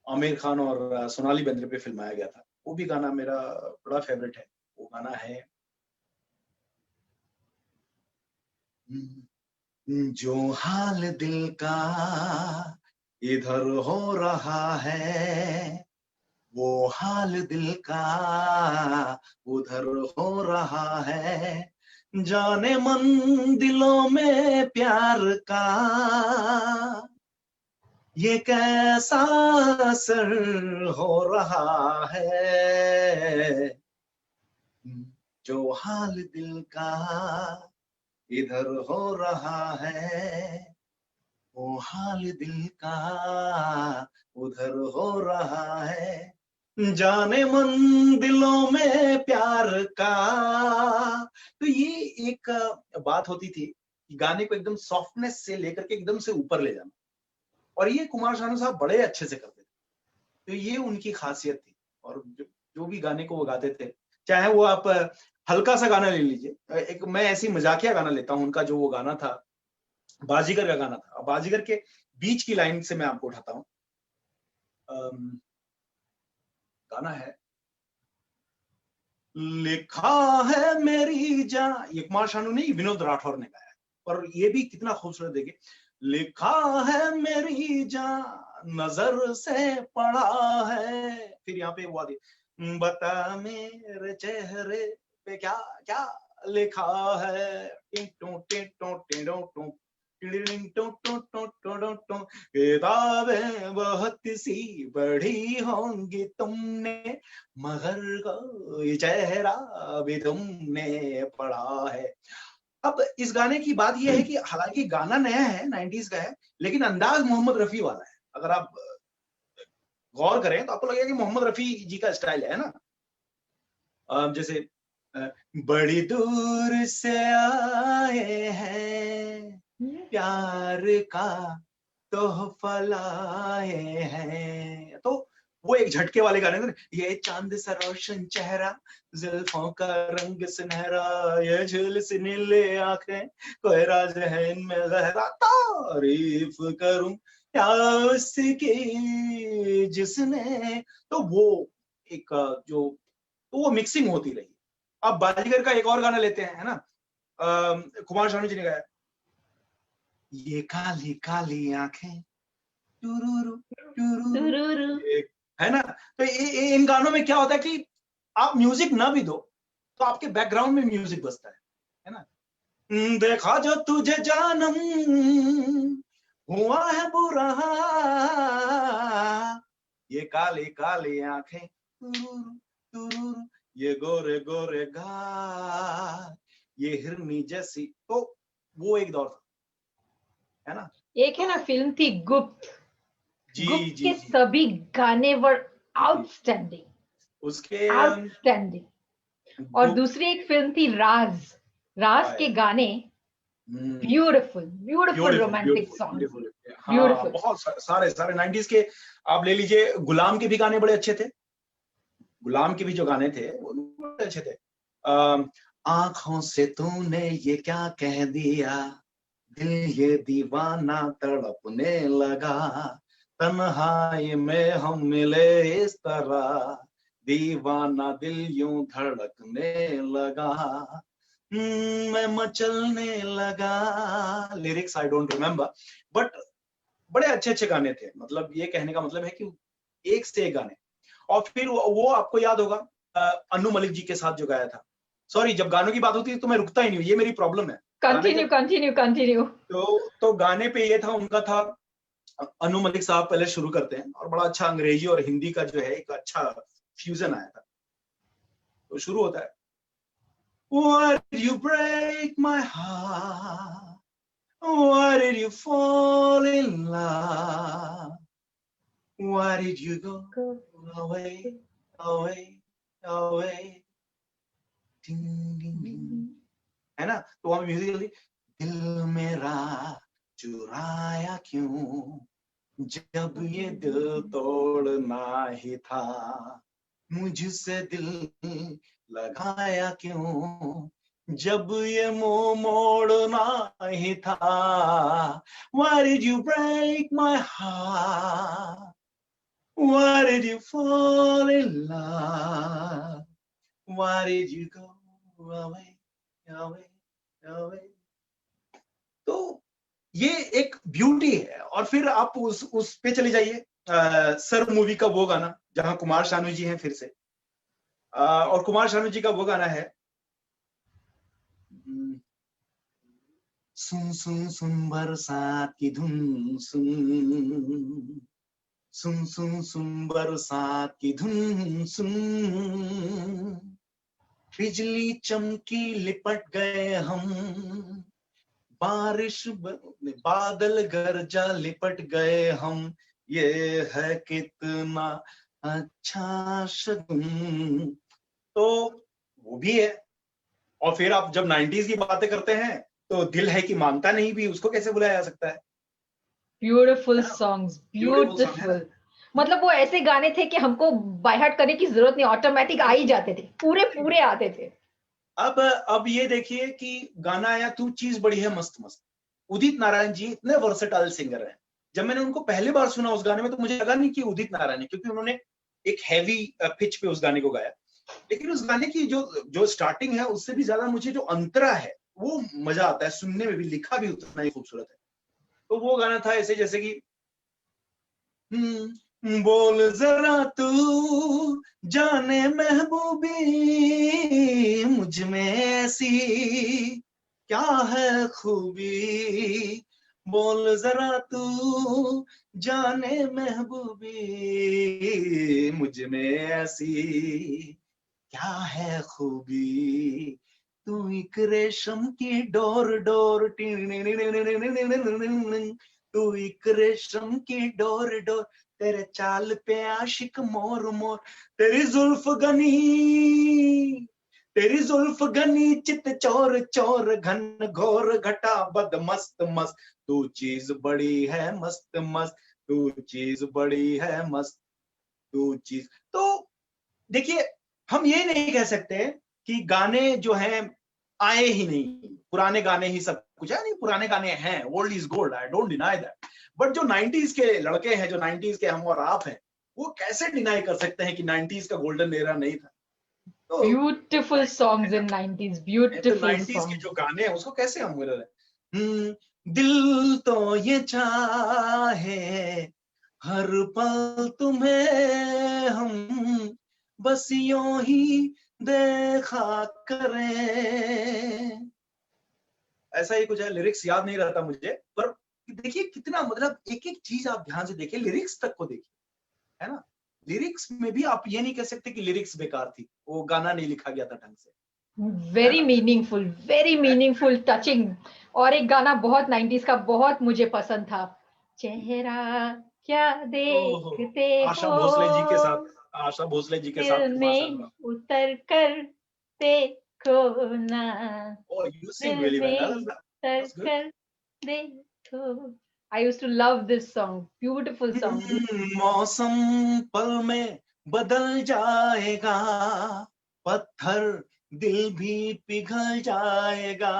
आमिर खान और सोनाली बेंद्रे पे फिल्माया गया था, वो भी गाना मेरा बड़ा फेवरेट है। वो गाना है जो हाल दिल का इधर हो रहा है, वो हाल दिल का उधर हो रहा है, जाने मन दिलों में प्यार का ये कैसा असर हो रहा है, जो हाल दिल का इधर हो रहा है, वो हाल दिल का उधर हो रहा है, जाने मन दिलों में प्यार का। तो ये एक बात होती थी, गाने को एकदम सॉफ्टनेस से लेकर के एकदम से ऊपर ले जाना, और ये कुमार शानू साहब बड़े अच्छे से करते थे। तो ये उनकी खासियत थी। और जो भी गाने को वो गाते थे, चाहे वो आप हल्का सा गाना ले लीजिए, एक मैं ऐसी मजाकिया गाना लेता हूं उनका, जो वो गाना था बाजीगर का गाना था। बाजीगर के बीच की लाइन से मैं आपको उठाता हूं, गाना है लिखा है मेरी जान, ये कुमार शानू नहीं, विनोद राठौर ने गाया है, पर ये भी कितना खूबसूरत देखिए, लिखा है मेरी जान नजर से पड़ा है, फिर यहाँ पे वो आती, बता मेरे चेहरे पे क्या क्या लिखा है, किताबें बहुत सी पढ़ी होंगी तुमने मगर कोई चेहरा भी तुमने पढ़ा है। अब इस गाने की बात यह है कि हालांकि गाना नया है, 90s का है, लेकिन अंदाज मोहम्मद रफी वाला है। अगर आप गौर करें तो आपको लगेगा कि मोहम्मद रफी जी का स्टाइल है ना। जैसे बड़ी दूर से आए हैं प्यार का तोहफा लाए हैं, तो वो एक झटके वाले गाने थे, ये चांद सा रोशन चेहरा जुल्फों का रंग सुनहरा, ये झील सी नीले आंखें कोई राज है इनमें गहरा, तारीफ करूं क्या उसकी जिसने, तो वो एक जो, तो वो मिक्सिंग होती रही। अब बाजीगर का एक और गाना लेते हैं, है ना, कुमार शानू जी ने गाया, ये काली काली आंखें टुरुरु टुरुरु, है ना। तो इन गानों में क्या होता है कि आप म्यूजिक ना भी दो तो आपके बैकग्राउंड में म्यूजिक बजता है ना। देखा जो तुझे जानम हुआ है बुरा, ये काली काली आंखें टुरुरु टुरुरु, ये गोरे गोरे गाल, ये हिरनी जैसी, तो वो एक दौर था, है ना। एक है ना फिल्म थी गुप्त, गुप्त जी के सभी गाने वर आउटस्टैंडिंग, उसके आउटस्टैंडिंग। और दूसरी एक फिल्म थी राज, राज के गाने ब्यूटीफुल ब्यूटीफुल रोमांटिक सॉन्ग, हाँ, बहुत सारे 90s के आप ले लीजिए। गुलाम के भी गाने बड़े अच्छे थे, गुलाम के भी जो गाने थे वो बड़े अच्छे थे। आंखों से तूने ये क्या कह दिया, दिल ये दीवाना तड़पने लगा, तन्हाई में हम मिले इस तरह, दीवाना दिल यूं धड़कने लगा, मैं मचलने लगा। Lyrics I don't remember, but बड़े अच्छे अच्छे गाने थे। मतलब ये कहने का मतलब है कि एक से एक गाने। और फिर वो आपको याद होगा अनु मलिक जी के साथ जो गाया था, सॉरी जब गानों की बात होती है तो मैं रुकता ही नहीं हूँ, ये मेरी प्रॉब्लम है। Continue continue continue. तो गाने पे ये था, उनका था अनु मलिक साहब पहले शुरू करते हैं और बड़ा अच्छा अंग्रेजी और हिंदी का जो है एक अच्छा फ्यूजन आया था। तो शुरू होता है, Why did you break my heart? Why did you fall in love? Why did you go away, away, away? Ding, ding, ding. है ना? तो वहां म्यूजिकली, दिल मेरा चुराया क्यों, जब ये दिल तोड़ना ही था, मुझसे दिल लगाया क्यों, जब ये मुंह मोड़ना ही था। Why did you break my heart? Why did you fall in love? Why did you go away, away, away? तो ये एक ब्यूटी है। और फिर आप उस पे चले जाइए, सर मूवी का वो गाना जहां कुमार शानू जी हैं फिर से, और कुमार शानू जी का वो गाना है, सुन सुन सुन बरसात की धुन सुन, सुन सुन सुन बरसात की धुन सुन, बिजली चमकी लिपट गए हम, बारिश बादल गरजा लिपट गए हम, ये है कितना अच्छा शगुन। तो वो भी है। और फिर आप जब 90s की बातें करते हैं तो दिल है कि मानता नहीं भी उसको कैसे बुलाया जा सकता है। ब्यूटिफुल सॉन्ग्स, Beautiful song है ना? ब्यूटिफुल। मतलब वो ऐसे गाने थे कि हमको बाय हार्ट करने की जरूरत नहीं, ऑटोमेटिक आ ही जाते थे, पूरे पूरे आते थे। अब ये देखिए कि गाना आया तू चीज बड़ी है मस्त मस्त। उदित नारायण जी इतने वर्सेटाइल सिंगर हैं। जब मैंने उनको पहली बार सुना उस गाने में तो मुझे लगा नहीं कि उदित नारायण है, क्योंकि उन्होंने एक हैवी पिच पे उस गाने को गाया। लेकिन उस गाने की जो स्टार्टिंग है उससे भी ज्यादा मुझे जो अंतरा है वो मजा आता है सुनने में भी, लिखा भी उतना ही खूबसूरत है। तो वो गाना था ऐसे जैसे कि बोल जरा तू जाने महबूबी, मुझ में ऐसी क्या है खूबी, बोल जरा तू जाने महबूबी, मुझ में ऐसी क्या है खूबी, तू एक रेशम की डोर डोर, तू एक रेशम की डोर डोर, तेरे चाल पे आशिक मोर मोर, तेरी जुल्फ गनी, तेरी जुल्फ गनी चित चोर चोर, घन घोर घटा बद मस्त मस्त, तू चीज बड़ी है मस्त मस्त, तू चीज बड़ी है मस्त, तू चीज। तो देखिए हम ये नहीं कह सकते कि गाने जो हैं आए ही नहीं, पुराने गाने ही सब कुछ है, नहीं पुराने गाने हैं, old is gold, I don't deny that. But जो 90s के लड़के हैं, जो 90s के हम और आप हैं, वो कैसे डिनाई कर सकते हैं कि 90s का गोल्डन एरा नहीं था। तो beautiful songs in 90s, beautiful 90s के जो सॉन्ग्स। गाने हैं उसको कैसे हम दिल तो ये चाहे हर पल तुम्हें हम बस यूं ही देखा करें, ऐसा ही कुछ है। लिरिक्स याद नहीं रहता मुझे, पर देखिए कितना मतलब एक एक चीज आप ध्यान से देखिए, लिरिक्स तक को देखिए, है ना। लिरिक्स में भी आप ये नहीं कह सकते कि लिरिक्स बेकार थी, वो गाना नहीं लिखा गया था ढंग से, है वेरी ना। Meaningful, very meaningful, touching. और एक गाना बहुत 90s का बहुत मुझे पसंद था, चेहरा क्या ओहो, देखते आशा हो, भोसले जी के साथ, आशा भोसले जी के दिल साथ में माशाल्लाह। उतर कर देखो ना, Oh, you sing दिल really well. में उतर That's good. कर देखो। I used to love this song, beautiful song. मौसम पल में बदल जाएगा, पत्थर दिल भी पिघल जाएगा।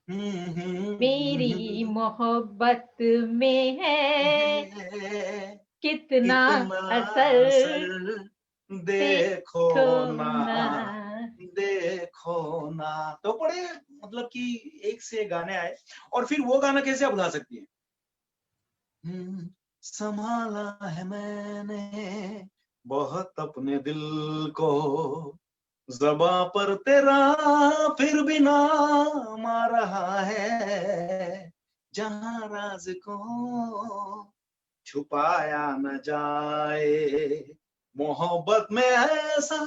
मेरी मोहब्बत में है कितना कितना असर, असर देखो देखो ना, ना। देखो ना। तो बड़े मतलब कि एक से एक गाने आए। और फिर वो गाना कैसे आप भुला सकती है, संभाला है मैंने बहुत अपने दिल को, ज़बां पर तेरा फिर भी नाम आ रहा है, जहां राज को छुपाया न जाए, मोहब्बत में ऐसा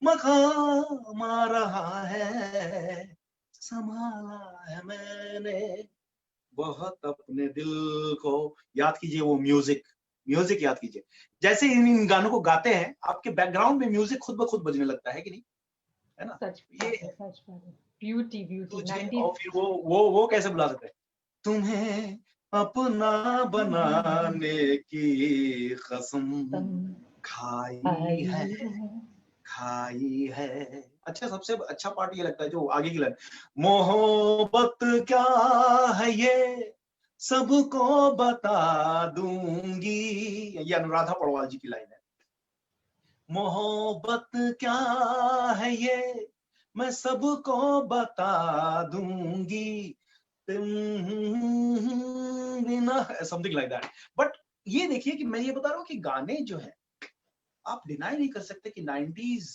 मकाम आ रहा है, संभाला है मैंने बहुत अपने दिल को। याद कीजिए वो म्यूजिक, म्यूजिक याद कीजिए। जैसे इन गानों को गाते हैं आपके बैकग्राउंड में म्यूजिक खुद ब खुद बजने लगता है कि नहीं, है ना? सच ये बात है, सच बात है। ब्यूटी ब्यूटी तुझे, 90s। और फिर वो कैसे बुला सकते हैं, तुम्हें अपना बनाने की कसम खाई आई है, है। खाई है। अच्छा, सबसे अच्छा पार्ट ये लगता है जो आगे की लाइन, मोहब्बत क्या है ये सबको बता दूंगी, ये अनुराधा पौडवाल जी की लाइन है। मोहब्बत क्या है ये मैं सबको बता दूंगी, तुम बिना, समथिंग लाइक दैट। बट ये देखिए कि मैं ये बता रहा हूँ कि गाने जो है आप डिनाई नहीं कर सकते कि 90s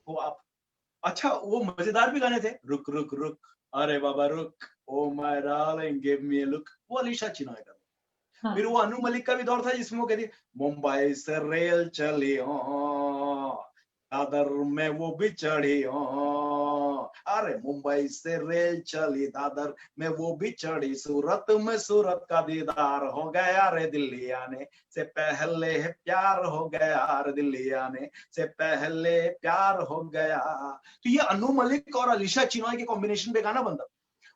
को आप, अच्छा वो मजेदार भी गाने थे, रुक रुक रुक, अरे बाबा रुक, oh my darling give me a look, वो अलीशा चिनॉय का। फिर हाँ। वो अनु मलिक का भी दौर था जिसमें वो कहती मुंबई से रेल चली दादर में वो भी चढ़ी अरे मुंबई से रेल चली दादर में वो भी चढ़ी, सूरत में सूरत का दीदार हो गया रे, दिल्ली आने से पहले प्यार हो गया रे, दिल्ली आने से पहले प्यार हो गया। तो ये अनु मलिक और अलीशा चिनॉय के कॉम्बिनेशन पे गाना बनता।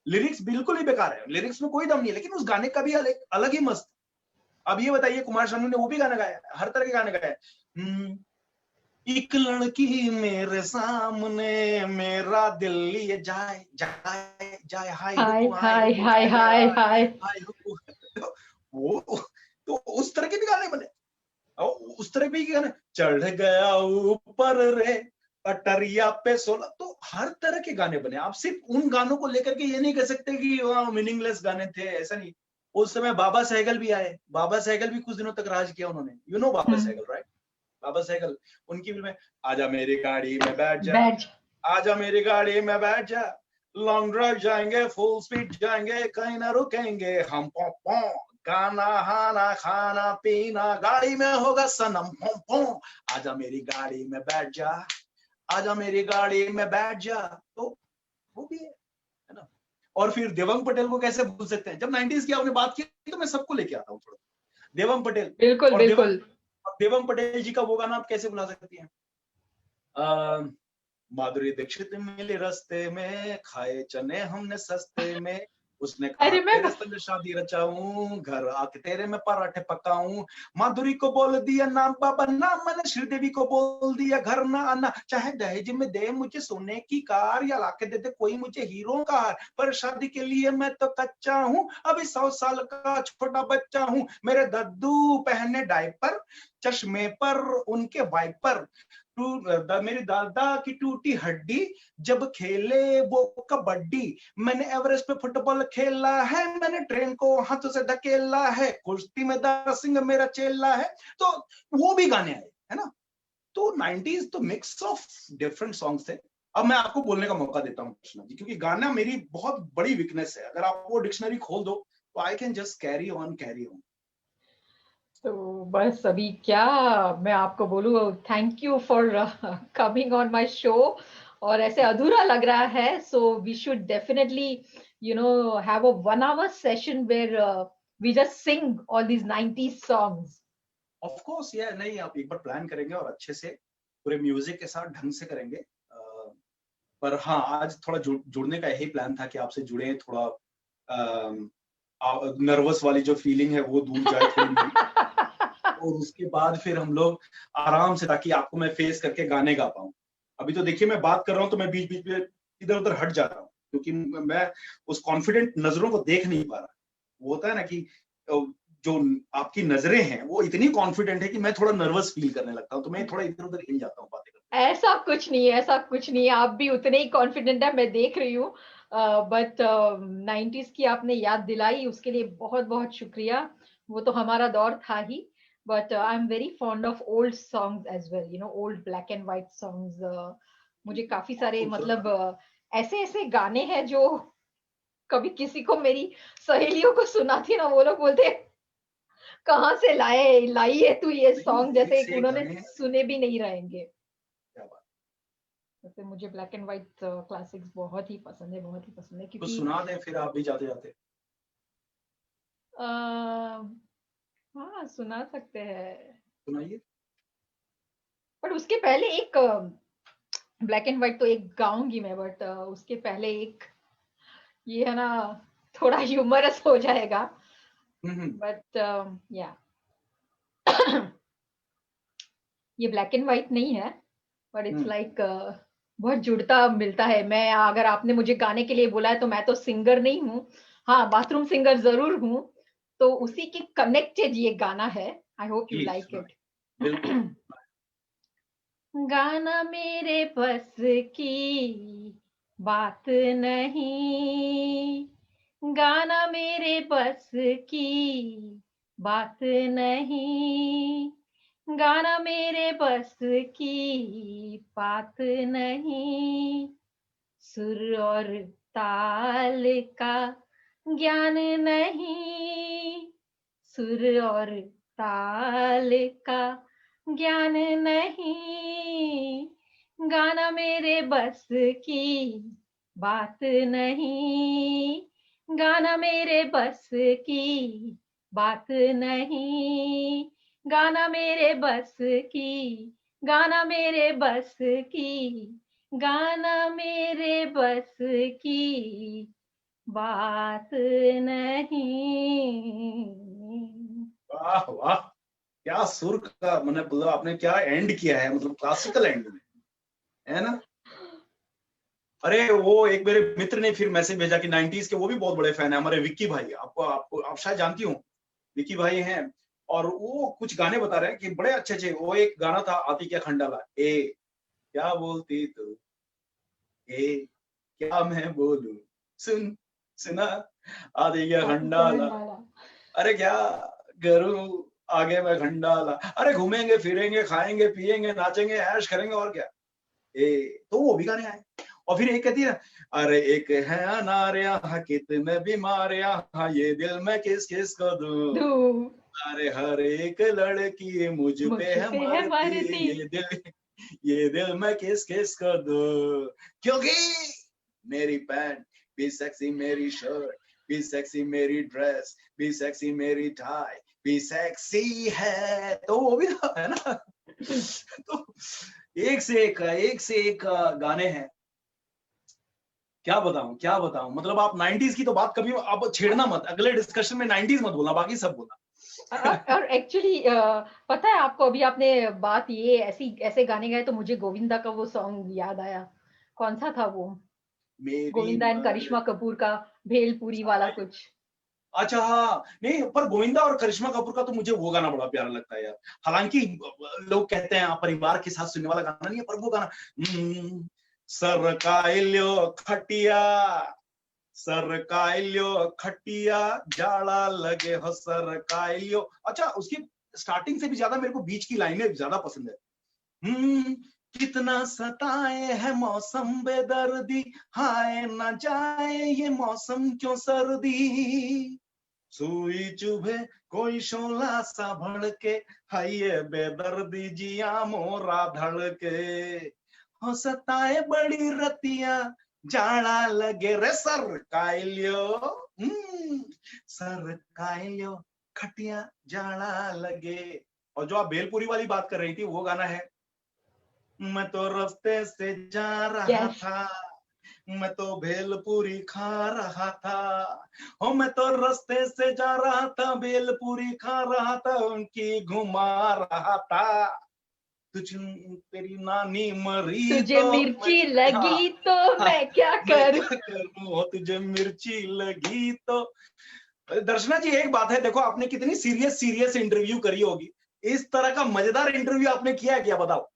लिरिक्स बिल्कुल ही बेकार है, लिरिक्स में कोई दम नहीं है, लेकिन उस गाने का भी अलग ही मस्त। अब ये बताइए कुमार शानू ने वो भी गाना गाया, हर तरह के गाने गाए। एक लड़की मेरे सामने मेरा दिल लिए जाए जाए जाए, हाय हाय हुकू हाय हाय हुकू हाय हाय हाय हाय हाय। हाय हुकू। वो तो उस तरह के भी गाने बने, और उस तरह भी गाने, चढ़ गया ऊपर रे अटरिया पे सोला, तो हर तरह के गाने बने। आप सिर्फ उन गानों को लेकर के ये नहीं कह सकते कि मीनिंगलेस गाने थे, ऐसा नहीं। उस समय बाबा सहगल भी आए, बाबा सहगल भी कुछ दिनों तक राज किया उन्होंने, you know Baba hmm. Sehgal right? Baba Sehgal, उनकी फिल्में, आजा मेरी गाड़ी में बैठ जा, बैठ। आजा मेरी गाड़ी में बैठ जा, लॉन्ग ड्राइव जाएंगे फुल स्पीड जाएंगे कहीं ना रुकेंगे हम, पो पो गाना हाना खाना पीना गाड़ी में होगा सनम, पो पो आजा मेरी गाड़ी में बैठ जा, आजा मेरी गाड़ी में बैठ जा। तो वो भी है ना। और फिर देवंग पटेल को कैसे भूल सकते हैं, जब 90s की आपने बात की तो मैं सबको लेके आता हूँ थोड़ा। देवंग पटेल, बिल्कुल और बिल्कुल। देवंग पटेल जी का वो गाना आप कैसे भुला सकती हैं, माधुरी दीक्षित मिली रास्ते में खाए चने हमने सस्ते में, उसने आई कहा तेरे रिमेम्बर। संग शादी रचाऊं घर आके तेरे में पराठे पकाऊं, माधुरी को बोल दिया नाम बाबा ना, मैंने श्रीदेवी को बोल दिया घर ना आना, चाहे दहेज में दे मुझे सोने की कार या लाके दे दे कोई मुझे हीरो का हार, पर शादी के लिए मैं तो कच्चा हूँ अभी 100 साल का छोटा बच्चा हूँ, मेरे दद्दू पहने डायपर चश्मे पर उनके वाइपर, मेरी दादा की टूटी हड्डी जब खेले वो कबड्डी, मैंने एवरेस्ट पे फुटबॉल खेला है, मैंने ट्रेन को हाथों से धकेला है, कुश्ती में दारा सिंह मेरा चेला है। तो वो भी गाने आए, है ना। तो 90s तो मिक्स ऑफ डिफरेंट सॉन्ग्स थे। अब मैं आपको बोलने का मौका देता हूँ कृष्णा जी, क्योंकि गाना मेरी बहुत बड़ी वीकनेस है, अगर आप वो डिक्शनरी खोल दो तो I can just carry on carry on. तो बस अभी क्या मैं आपको बोलूँ, thank you for coming on my show. और ऐसे अधूरा लग रहा है, so we should definitely have a 1 hour session where we just sing all these 90s songs. Of course ये नहीं, आप एक बार प्लान करेंगे और अच्छे से पूरे म्यूजिक के साथ ढंग से करेंगे। पर हाँ, आज थोड़ा जुड़ने का यही प्लान था कि आपसे जुड़े, थोड़ा नर्वस वाली जो फीलिंग है वो दूर जाए थोड़ी मेरी, और उसके बाद फिर हम लोग आराम से, ताकि आपको मैं फेस करके गाने गा पाऊँ। अभी तो देखिए मैं बात कर रहा हूँ तो मैं बीच बीच में इधर उधर हट जा रहा हूँ, क्योंकि मैं उस कॉन्फिडेंट नजरों को देख नहीं पा रहा। वो होता है ना कि जो आपकी नजरें हैं वो इतनी कॉन्फिडेंट है कि मैं थोड़ा नर्वस फील करने लगता हूँ, तो मैं थोड़ा इधर उधर हिल जाता हूँ बातें करते ऐसा कुछ नहीं है, ऐसा कुछ नहीं है, आप भी उतने ही कॉन्फिडेंट है, मैं देख रही हूँ। बट 90s की आपने याद दिलाई, उसके लिए बहुत बहुत शुक्रिया। वो तो हमारा दौर था ही। But I am very fond of old songs as well, old black and white songs. मुझे हुए। काफी बहुत सारे खूबसूरत मतलब गाने। ऐसे ऐसे गाने हैं जो कभी किसी को, मेरी सहेलियों को सुनाती ना, वो लोग बोलते कहाँ से लाई है तू ये सॉन्ग, नहीं, एक जैसे से एक उन्होंने गाने। सुने भी नहीं रहेंगे। क्या बात। जैसे मुझे ब्लैक एंड व्हाइट क्लासिक्स बहुत ही पसंद है, बहुत ही पसंद है, तो क्योंकि सुना दें फिर आप भी जाते जाते। हाँ सुना सकते हैं। सुनाइए। बट उसके पहले एक ब्लैक एंड व्हाइट तो एक गाऊंगी मैं, बट उसके पहले एक ये है ना, थोड़ा ह्यूमरस हो जाएगा, हम्म। बट या ये ब्लैक एंड व्हाइट नहीं है, बट इट्स हम्म। लाइक बहुत जुड़ता मिलता है। मैं, अगर आपने मुझे गाने के लिए बोला है, तो मैं तो सिंगर नहीं हूँ, हाँ बाथरूम सिंगर जरूर हूँ, तो उसी के कनेक्टेड ये गाना है। I hope you please like सुनाइए। बिल्कुल। इट। गाना मेरे बस की बात नहीं, गाना मेरे बस की बात नहीं, गाना मेरे बस की बात नहीं, सुर और ताल का ज्ञान नहीं, सुर और ताल का ज्ञान नहीं, गाना मेरे बस की बात नहीं, गाना मेरे बस की बात नहीं, गाना मेरे बस की, गाना मेरे बस की, गाना मेरे बस की बात नहीं। वाह वाह, क्या सुर का, मतलब आपने क्या एंड किया है, मतलब क्लासिकल एंड में, है ना। अरे वो एक मेरे मित्र ने फिर मैसेज भेजा कि 90s के वो भी बहुत बड़े फैन है हमारे, विक्की भाई, आपको आपको आप शायद जानती हो, विक्की भाई हैं। और वो कुछ गाने बता रहे हैं कि बड़े अच्छे अच्छे, वो एक गाना था आती क्या खंडाला, ए क्या बोलती तू, ए क्या मैं बोलूं, सुन सुना, आती क्या खंडाला, अरे क्या करूं, आगे मैं खंडाला, अरे घूमेंगे फिरेंगे खाएंगे पिएंगे नाचेंगे ऐश करेंगे और क्या। ए तो वो भी गाने आए। और फिर एक कहती है, अरे एक है अनार यहाँ कितने बीमार यहाँ, ये दिल मैं किस किस को दूं, धूम अरे हर एक लड़की मुझ मुझ पे है पे है मरती, मरती। ये दिल मैं किस किस को दूं, क्योंकि मेरी पैंट भी सेक्सी, मेरी शर्ट भी सेक्सी, मेरी ड्रेस भी सेक्सी, मेरी टाई भी सेक्सी है। तो वो भी तो है ना। तो एक से एक गाने हैं। क्या बताऊं क्या बताऊं, मतलब आप 90s की तो बात कभी आप छेड़ना मत, अगले डिस्कशन में 90s मत बोलना, बाकी सब बोलना। और एक्चुअली पता है आपको, अभी आपने बात ये ऐसी ऐसे गाने गाए, तो मुझे गोविंदा का वो सॉन्ग याद आया। कौन सा था वो, मेरी गोविंदा एंड करिश्मा कपूर का, भेलपुरी वाला कुछ। अच्छा हाँ, नहीं पर गोविंदा और करिश्मा कपूर का तो मुझे वो गाना बड़ा प्यारा लगता है यार। हालांकि लोग कहते हैं परिवार के साथ सुनने वाला गाना नहीं है, पर वो गाना, सरकाइल्यो खटिया, सरकाइल्यो खटिया, जाड़ा लगे हो सरकाइल्यो। अच्छा, उसकी स्टार्टिंग से भी ज्यादा मेरे को बीच की लाइनें ज्यादा पसंद है। कितना सताए है मौसम बेदर्दी, हाय ना जाए ये मौसम क्यों सर्दी, सुई चुभे कोई शोला सा भड़के, हाय ये बेदर्दी जिया मोरा धड़के, हो सताए बड़ी रतिया, जाड़ा लगे रे सर काइलियो, सर काइलियो खटिया जाड़ा लगे। और जो आप भेलपुरी वाली बात कर रही थी, वो गाना है, मैं तो रास्ते से जा रहा यस, था, मैं तो भेलपुरी खा रहा था, हो मैं तो रास्ते से जा रहा था, भेलपुरी खा रहा था, उनकी घुमा रहा था, तुझ तेरी नानी मरी तुझे तो मैं, मिर्ची हाँ, लगी तो हाँ, मैं क्या मैं करूं। क्या करूं, हो तुझे मिर्ची लगी तो। दर्शना जी एक बात है, देखो आपने कितनी सीरियस सीरियस इंटरव्यू करी होगी, इस तरह का मजेदार इंटरव्यू आपने किया है क्या, बताओ।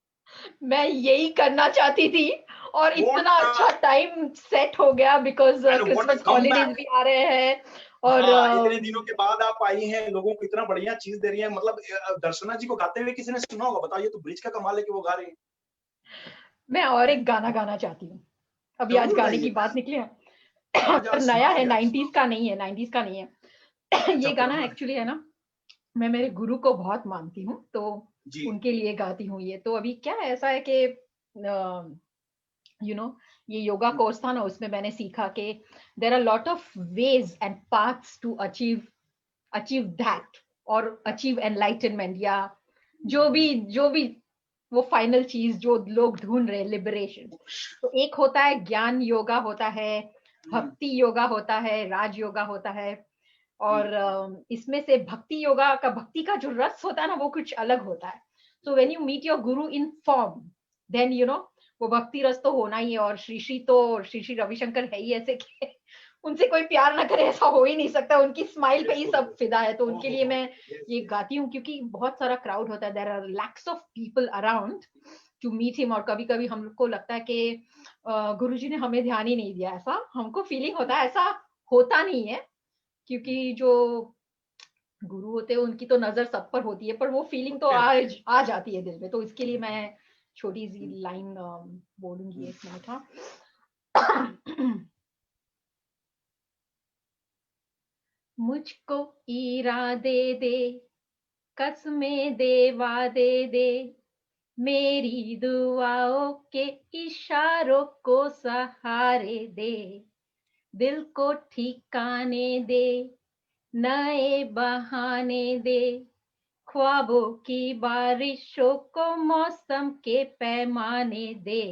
मैं यही करना चाहती थी, और व्हाट इतना अच्छा टाइम सेट हो गया, because and what a Christmas holidays comeback. भी आ रहे हैं। और हाँ, इतने दिनों के बाद आप आई हैं, लोगों को इतना बढ़िया चीज दे रही हैं, मतलब दर्शना जी को गाते हुए किसी ने सुना होगा, बताओ, ये तो ब्रिज का कमाल है कि वो गा रही हैं। मैं और एक गाना गाना चाहती हूँ, अभी आज जरूर गाने की गाइए। बात निकली है। आजा नया है, सुनाओ यार, 90s का नहीं है, 90s का नहीं है। ये गाना पुराना है। एक्चुअली है ना, मैं मेरे गुरु को बहुत मानती हूँ, तो जी। उनके लिए गाती हूँ ये। तो अभी क्या है, ऐसा है कि यू नो ये योगा कोर्स था ना, उसमें मैंने सीखा कि there are lot of ways and paths to achieve that, और अचीव एनलाइटनमेंट, या जो भी वो फाइनल चीज जो लोग ढूंढ रहे हैं, लिबरेशन। तो एक होता है ज्ञान योगा, होता है भक्ति योगा, होता है राज योगा, होता है। और इसमें से भक्ति योगा का, भक्ति का जो रस होता है ना, वो कुछ अलग होता है। So when you meet your guru in form, then वो भक्ति रस तो होना ही है। और श्री श्री रविशंकर है ही ऐसे कि उनसे कोई प्यार ना करे, ऐसा हो ही नहीं सकता। उनकी स्माइल पे ही सब फिदा है। तो उनके लिए मैं ये गाती हूँ, क्योंकि बहुत सारा क्राउड होता है, there are lakhs of people around to meet him. और कभी कभी हमको लगता है कि गुरुजी ने हमें ध्यान ही नहीं दिया, ऐसा हमको फीलिंग होता है। ऐसा होता नहीं है, क्योंकि जो गुरु होते हैं उनकी तो नजर सब पर होती है, पर वो फीलिंग तो आ जाती है दिल में। तो इसके लिए मैं छोटी सी लाइन बोलूंगी, एक मिनट। हाँ। मुझको इरादे दे, कसमें दे, वादे दे, मेरी दुआओं के इशारों को सहारे दे, दिल को ठिकाने दे, नए बहाने दे, ख्वाबों की बारिशों को मौसम के पैमाने दे,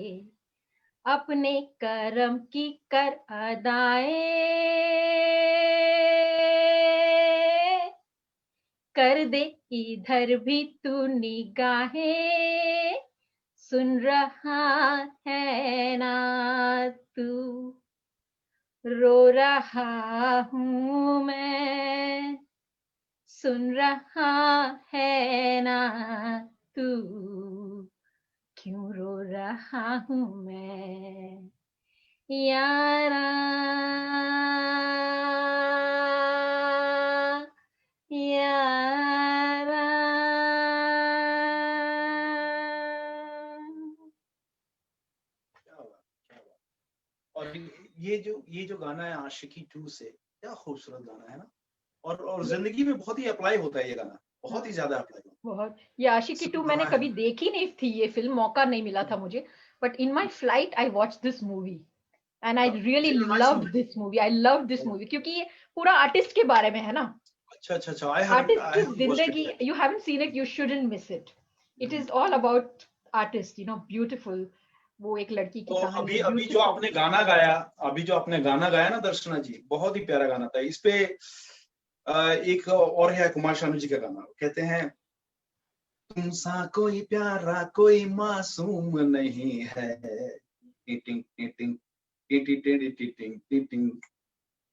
अपने करम की कर अदाएं, कर दे इधर भी तू निगाहें, सुन रहा है ना तू, रो रहा हूँ मैं, सुन रहा है ना तू, क्यों रो रहा हूँ मैं यारा, यारा। क्या बात, क्या बात। और ये जो गाना है आशिकी 2 से, क्या खूबसूरत गाना है ना। और ये जिंदगी में बहुत ही अप्लाई होता है ये गाना, बहुत ही हाँ, ज्यादा अप्लाई होता बहुत। ये आशिकी है। 2 मैंने सुहाना है। कभी देखी नहीं थी, ये फिल्म, मौका नहीं मिला था मुझे। But in my flight I watch this movie, and I really it's nice loved movie. This movie. I love this movie, क्योंकि ये पूरा आर्टिस्ट के बारे में है ना। अच्छा, आई आर्टिस्ट की हैवंट वॉच्ड इट जिंदगी, yet. You haven't seen it, you shouldn't miss it. It is all about artist, beautiful. वो एक लड़की की तो कहानी अभी है, अभी जो ब्यूटीफुल। आपने गाना गाया, ना दर्शना जी, बहुत ही प्यारा गाना था। इस पे एक और है कुमार शानू जी का गाना, कहते हैं तुमसा कोई प्यारा कोई मासूम नहीं है, टिटिंग टिटिंग टिटिंग टिटिंग टिटिंग,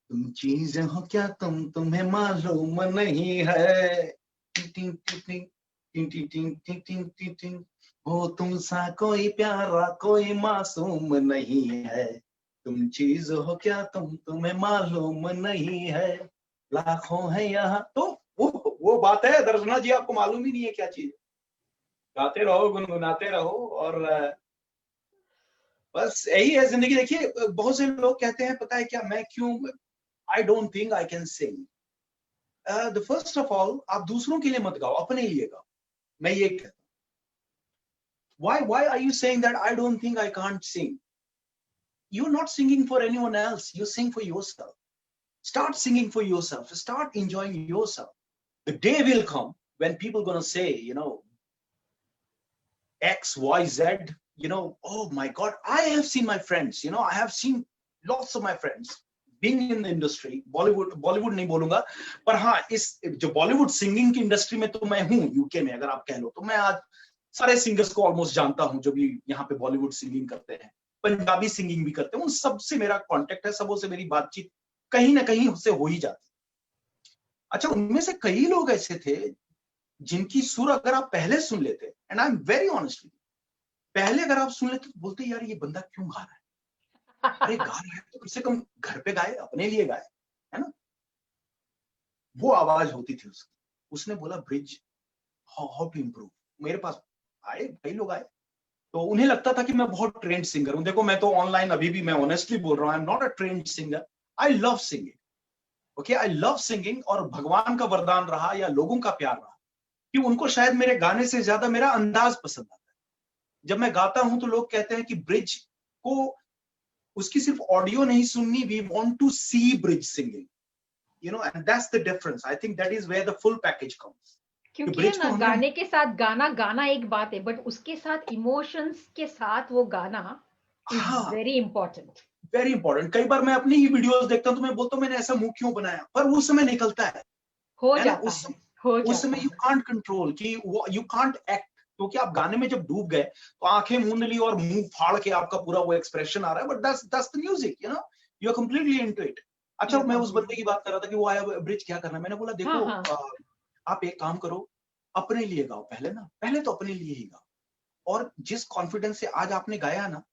तुम चीज हो क्या तुम्हें मालूम नहीं है, टिटिंग टिटिंग टिटिंग टिटिंग टिटिंग, वो तुमसा कोई प्यारा कोई मासूम नहीं है, तुम चीज हो क्या तुम्हें मालूम नहीं है, लाखों है यहाँ। तो वो बात है दर्शना जी, आपको मालूम ही नहीं है क्या चीज। गाते रहो, गुनगुनाते रहो, और बस यही है जिंदगी। देखिए बहुत से लोग कहते हैं, पता है क्या, मैं क्यों, I don't think I can sing. The first of all, आप दूसरों के लिए मत गाओ, अपने लिए गाओ। मैं ये कहता हूँ, why are you saying that I don't think I can't sing? You're not singing for anyone else, you sing for yourself. Start singing for yourself, start enjoying yourself. The day will come when people gonna say, XYZ, oh my God, I have seen my friends, I have seen lots of my friends being in the industry, Bollywood नहीं बोलूंगा, पर हाँ, इस जो Bollywood singing की industry में तो मैं हूँ, यूके में अगर आप कह लो, तो मैं आज सारे सिंगर्स को ऑलमोस्ट जानता हूँ, जो भी यहाँ पे बॉलीवुड सिंगिंग करते हैं, पंजाबी सिंगिंग भी करते हैं, उन सबसे मेरा कांटेक्ट है, सबों से मेरी बातचीत कहीं ना कहीं उससे हो ही जाती। अच्छा, उनमें से कई लोग ऐसे थे जिनकी सुर अगर आप पहले सुन लेते, and I am very honest, पहले अगर आप सुन लेते तो बोलते यार ये बंदा क्यों गा रहा है, अरे गा रहा है तो कम से कम घर पे गाए, अपने लिए गाए, है ना। वो आवाज होती थी उसकी। उसने बोला ब्रिज, हाउ टू इम्प्रूव। मेरे पास आए, कई लोग आए, तो उन्हें लगता था कि मैं बहुत ट्रेंड सिंगर हूं। देखो मैं तो ऑनलाइन अभी भी, मैं ऑनेस्टली बोल रहा हूँ, आई am not a trend singer, I love singing, okay, I love singing. और भगवान का वरदान रहा या लोगों का प्यार रहा कि उनको शायद मेरे गाने से ज्यादा मेरा अंदाज पसंद आता है। जब मैं गाता हूं तो लोग कहते हैं कि ब्रिज को उसकी सिर्फ ऑडियो नहीं सुननी, we want to see Brij singing, you know, and that's the difference. I think that is where the full package comes. क्योंकि है ना, गाने के साथ गाना गाना एक बात है, बट उसके साथ इमोशंस के साथ वो गाना is very important, very important. कई बार मैं अपनी ही वीडियोस देखता हूं तो मैं बोलता हूं मैंने ऐसा मुंह क्यों बनाया, पर उस समय निकलता है, हो है ना, उस समय यू कांट कंट्रोल कि यू कांट एक्ट, क्योंकि आप गाने में जब डूब गए तो आंखें मूंद ली और मुंह फाड़ के आपका पूरा वो एक्सप्रेशन आ रहा है, but that's the music, you know, you are completely into it. अच्छा, मैं उस बंदे की बात कर रहा था कि वो आया ब्रिज क्या करना है, मैंने बोला देखो, आप एक काम करो, अपने लिए गाओ पहले ना, पहले तो अपने लिए ही गाओ। और जिस कॉन्फिडेंस से आज आपने गाया ना,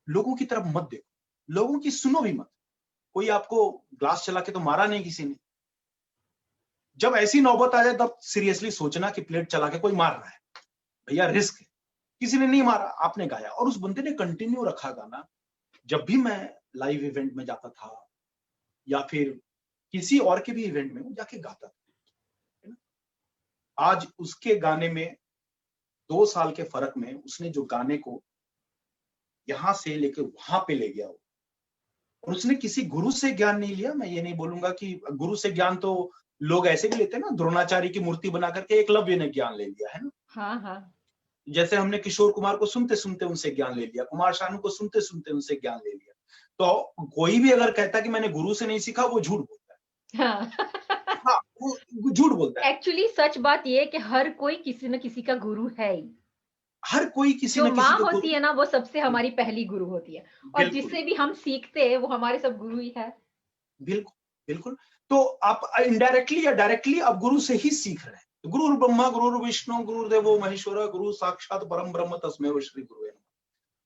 लोगों की तरफ मत देखो, लोगों की सुनो भी मत। कोई आपको ग्लास चला के तो मारा नहीं किसी ने, जब ऐसी नौबत आ जाए तब सीरियसली सोचना कि प्लेट चला के कोई मार रहा है, भैया रिस्क है। किसी ने नहीं मारा, आपने गाया, और उस बंदे ने कंटिन्यू रखा गाना। जब भी मैं लाइव इवेंट में जाता था या फिर किसी और के भी इवेंट में जाके गाता था, आज उसके गाने में 2 साल के फर्क में उसने जो गाने को यहां से लेके वहां पे ले गया, और उसने किसी गुरु से ज्ञान नहीं लिया। मैं ये नहीं बोलूंगा कि गुरु से ज्ञान तो लोग ऐसे भी लेते हैं ना, द्रोणाचार्य की मूर्ति बना करके एकलव्य ने ज्ञान ले लिया, है ना। हाँ हाँ, जैसे हमने किशोर कुमार को सुनते सुनते उनसे ज्ञान ले लिया, कुमार शानू को सुनते सुनते उनसे ज्ञान ले लिया। तो कोई भी अगर कहता है कि मैंने गुरु से नहीं सीखा, वो झूठ बोलता है। हाँ, वो झूठ बोलता है। एक्चुअली सच बात ये है कि हर कोई किसी न किसी का गुरु है ही। हर कोई किसी जो न किसी माँ का होती गुरु। है ना, वो सबसे हमारी पहली गुरु होती है, और बिल्कुल जिससे भी हम सीखते हैं वो हमारे सब गुरु ही है। बिल्कुल बिल्कुल। तो आप इनडायरेक्टली या डायरेक्टली आप गुरु से ही सीख रहे हैं। तो गुरु ब्रह्मा गुरु विष्णु गुरुदेवो महेश्वरा गुरु साक्षात परम ब्रह्म तस्मै श्री गुरुवे नमः।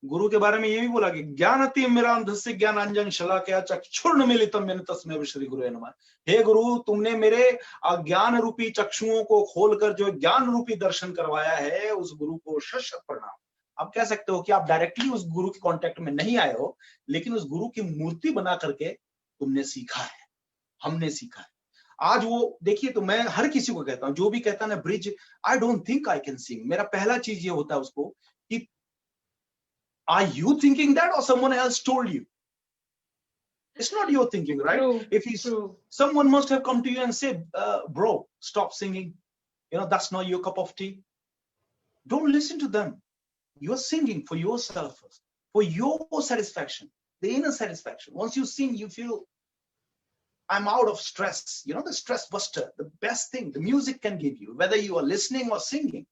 गुरु के बारे में ये भी बोला कि ज्ञानति मेरांधस्य ज्ञानांजन शलाकया चक्षुर्न्मीलितम येन तस्मै श्री गुरुवे नमः। हे गुरु, तुमने मेरे अज्ञान रूपी चक्षुओं को खोलकर जो ज्ञान रूपी दर्शन करवाया है, उस गुरु को शत शत प्रणाम। आप कह सकते हो कि आप डायरेक्टली उस गुरु के कांटेक्ट में नहीं आए हो, लेकिन उस गुरु की मूर्ति बना करके तुमने सीखा है, हमने सीखा है। आज वो देखिए, तो मैं हर किसी को कहता हूं, जो भी कहता है ना bridge I don't think I can sing, मेरा पहला चीज ये होता है उसको कि are you thinking that or someone else told you? It's not your thinking, right? True, If he's true. someone must have come to you and said, bro, stop singing, you know, that's not your cup of tea. Don't listen to them. You're singing for yourself first, for your satisfaction, the inner satisfaction. Once you sing, you feel I'm out of stress, you know, the stress buster, the best thing the music can give you, whether you are listening or singing.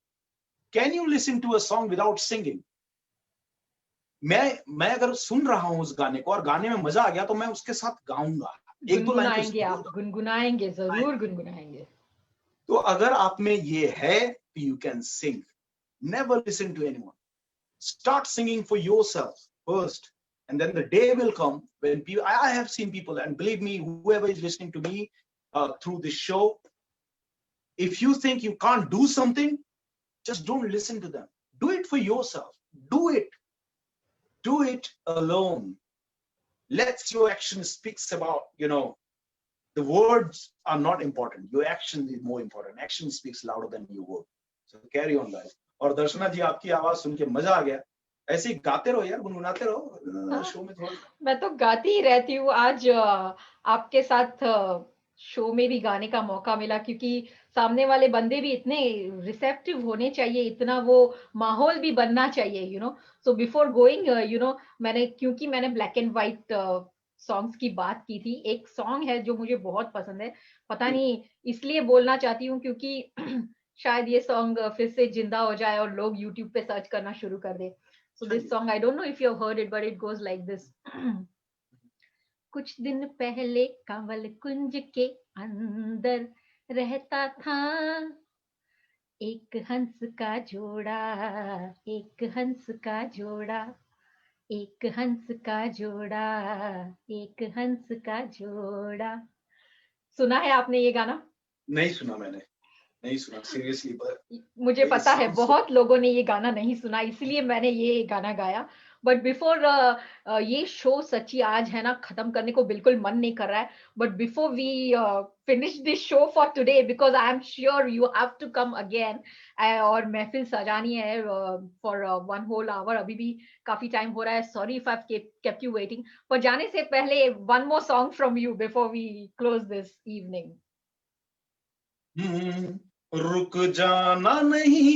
Can you listen to a song without singing? मैं अगर सुन रहा हूं उस गाने को और गाने में मजा आ गया तो मैं उसके साथ गाऊंगा, एक दो लाइन गुनगुनाएंगे, आप गुनगुनाएंगे, जरूर गुनगुनाएंगे। तो अगर आप में ये है तो you can sing. Never listen to anyone, start singing for yourself first, and then the day will come when people, I have seen people, and believe me, whoever is listening to me through this show, if you think you can't do something, just don't listen to them. Do it for yourself. Do it alone. Let your action speaks about, you know, the words are not important, your action is more important. Action speaks louder than your word. So carry on guys. और दर्शना जी, आपकी आवाज सुन के मजा आ गया। ऐसे ही गाते रहो यार, गुनगुनाते रहो शो में थोड़ा। मैं तो गाती ही रहती हूँ। आज आपके साथ शो में भी गाने का मौका मिला, क्योंकि सामने वाले बंदे भी इतने रिसेप्टिव होने चाहिए, इतना वो माहौल भी बनना चाहिए, you know. So before going, you know, क्योंकि मैंने ब्लैक एंड व्हाइट सॉन्ग्स की बात की थी, एक सॉन्ग है जो मुझे बहुत पसंद है, पता नहीं इसलिए बोलना चाहती हूँ क्योंकि शायद ये सॉन्ग फिर से जिंदा हो जाए और लोग यूट्यूब पे सर्च करना शुरू कर दे। So this song, I don't know if you have heard it, but it goes like this. कुछ दिन पहले कंवल कुंज के अंदर रहता था एक हंस का जोड़ा, एक हंस का जोड़ा, एक हंस का जोड़ा, एक हंस का जोड़ा। सुना है आपने ये गाना? नहीं सुना, मैंने नहीं सुना सीरियसली। मुझे पता है बहुत लोगों ने ये गाना नहीं सुना, इसलिए मैंने ये गाना गाया। बट बिफोर ये शो सच्ची आज है ना खत्म करने को बिल्कुल मन नहीं कर रहा है, but before we finish this show for today, because I am sure you have to come again, और महफिल सजानी है फॉर 1 whole hour, अभी भी काफी टाइम हो रहा है, sorry if I kept you waiting, पर जाने से पहले one more song from you before we close this evening. रुक जाना नहीं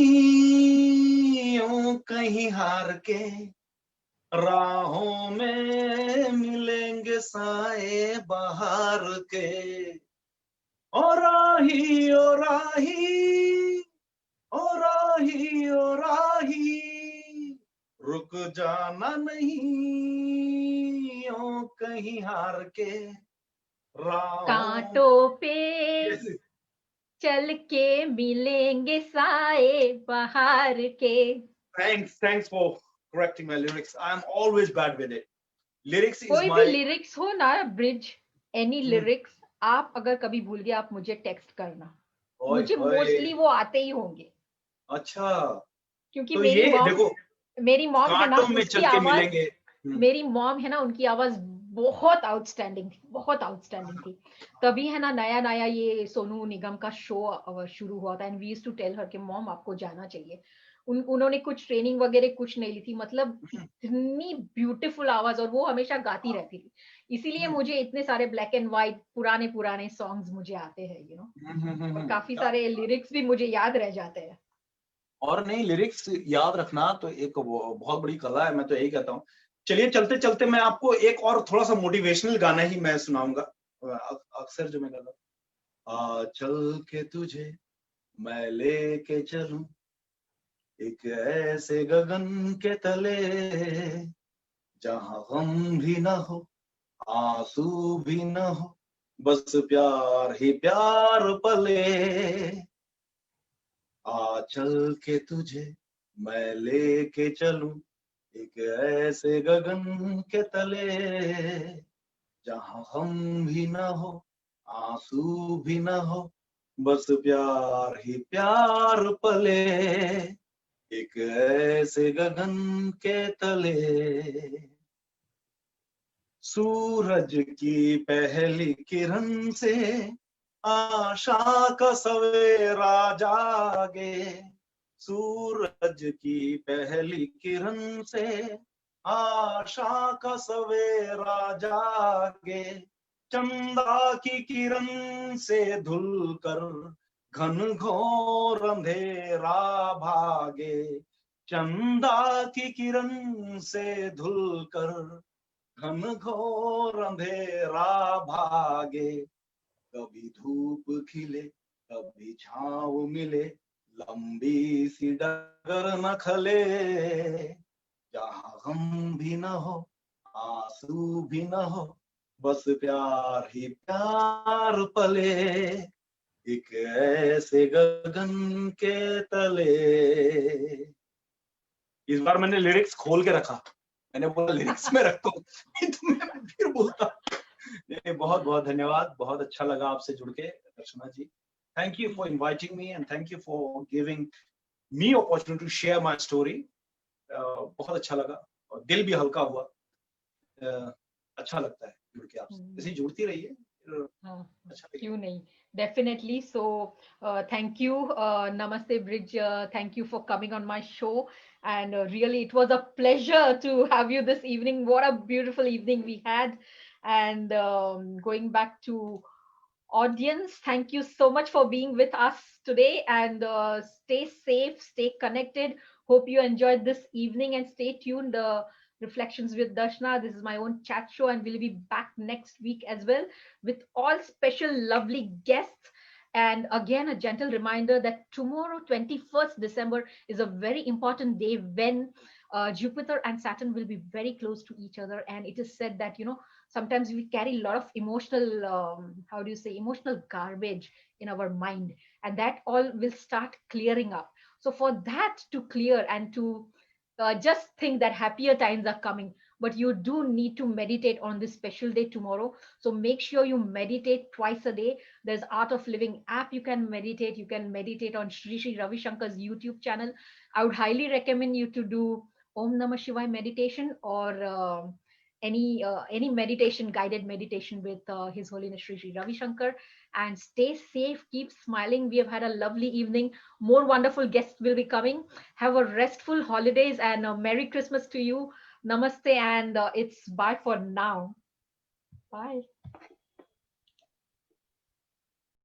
यूं कहीं हार के, राहों में मिलेंगे साए बहार के। ओ राही ओ राही, ओ राही ओ राही, रुक जाना नहीं यूं कहीं हार के, राहों। कांटों पे चल के मिलेंगे साए बहार के। Thanks for correcting my lyrics. I'm always bad with it. Lyrics is कोई भी my लिरिक्स हो ना, ब्रिज, एनी लिरिक्स, आप अगर कभी भूल गए आप मुझे टेक्स्ट करना, ओए मुझे होए। मोस्टली वो आते ही होंगे, अच्छा, क्योंकि तो ये देखो, मेरी मॉम है ना कांटों में उसकी चल के आवाज, मिलेंगे। मेरी मॉम है ना उनकी आवाज बहुत आउटस्टैंडिंग थी, बहुत आउटस्टैंडिंग थी। तभी है ना नया नया ये सोनू निगम का शो शुरू हुआ था, and we used to tell her कि मॉम आपको जाना चाहिए। उन्होंने कुछ ट्रेनिंग वगैरह कुछ नहीं ली थी, मतलब इतनी ब्यूटीफुल आवाज, और वो हमेशा गाती रहती थी। इसीलिए मुझे इतने सारे ब्लैक एंड व्हाइट पुराने पुराने सॉन्ग्स मुझे आते हैं, और काफी सारे लिरिक्स भी मुझे याद रह जाते हैं। और नहीं, लिरिक्स याद रखना तो एक बहुत बड़ी कला है, मैं तो यही कहता हूँ। चलिए, चलते चलते मैं आपको एक और थोड़ा सा मोटिवेशनल गाना ही मैं सुनाऊंगा। अक्सर जो मैं कहता हूँ, आ चल के तुझे मैं लेके चलूं एक ऐसे गगन के तले, जहां गम भी ना हो, आंसू भी ना हो, बस प्यार ही प्यार पले। आ चल के तुझे मैं लेके चलूं एक ऐसे गगन के तले, जहां हम भी ना हो, आंसू भी ना हो, बस प्यार ही प्यार पले, एक ऐसे गगन के तले। सूरज की पहली किरण से आशा का सवेरा जागे, सूरज की पहली किरण से आशा का सवेरा जागे, चंदा की किरण से धुलकर घन घोर अंधेरा भागे, चंदा की किरण से धुलकर घन घोर अंधेरा भागे, कभी धूप खिले कभी छाँव मिले, लंबी सी डगर न खले, जहाँ गम भी न हो, आंसू भी न हो, बस प्यार ही प्यार पले, एक ऐसे गगन के तले। इस बार मैंने लिरिक्स खोल के रखा, मैंने बोला लिरिक्स में रखता हूँ, तो मैं फिर बोलता। बहुत बहुत धन्यवाद, बहुत अच्छा लगा आपसे जुड़ के Darshana ji. Thank you for inviting me and thank you for giving me opportunity to share my story. बहुत अच्छा लगा और दिल भी हल्का हुआ। अच्छा लगता है जुड़ के आपसे, ऐसे ही जुड़ती रहिए। हाँ, अच्छा लगेगा। क्यों नहीं, डेफिनेटली। सो थैंक यू, नमस्ते bridge, thank you for coming on my show, and really it was a pleasure to have you this evening. What a beautiful evening we had. And going back to audience, thank you so much for being with us today, and stay safe, stay connected. Hope you enjoyed this evening, and stay tuned. Reflections with Darshana, this is my own chat show, and we'll be back next week as well with all special lovely guests. And again, a gentle reminder that tomorrow 21st December is a very important day when Jupiter and Saturn will be very close to each other, and it is said that sometimes we carry a lot of emotional, how do you say, emotional garbage in our mind, and that all will start clearing up. So for that to clear, and to just think that happier times are coming, but you do need to meditate on this special day tomorrow. So make sure you meditate twice a day. There's Art of Living app, you can meditate. You can meditate on Sri Sri Ravi Shankar's YouTube channel. I would highly recommend you to do Om Namah Shivaya meditation, or any meditation, guided meditation with His Holiness Shri Ravi Shankar. And stay safe, keep smiling. We have had a lovely evening. More wonderful guests will be coming. Have a restful holidays and a Merry Christmas to you. Namaste, and it's bye for now. Bye.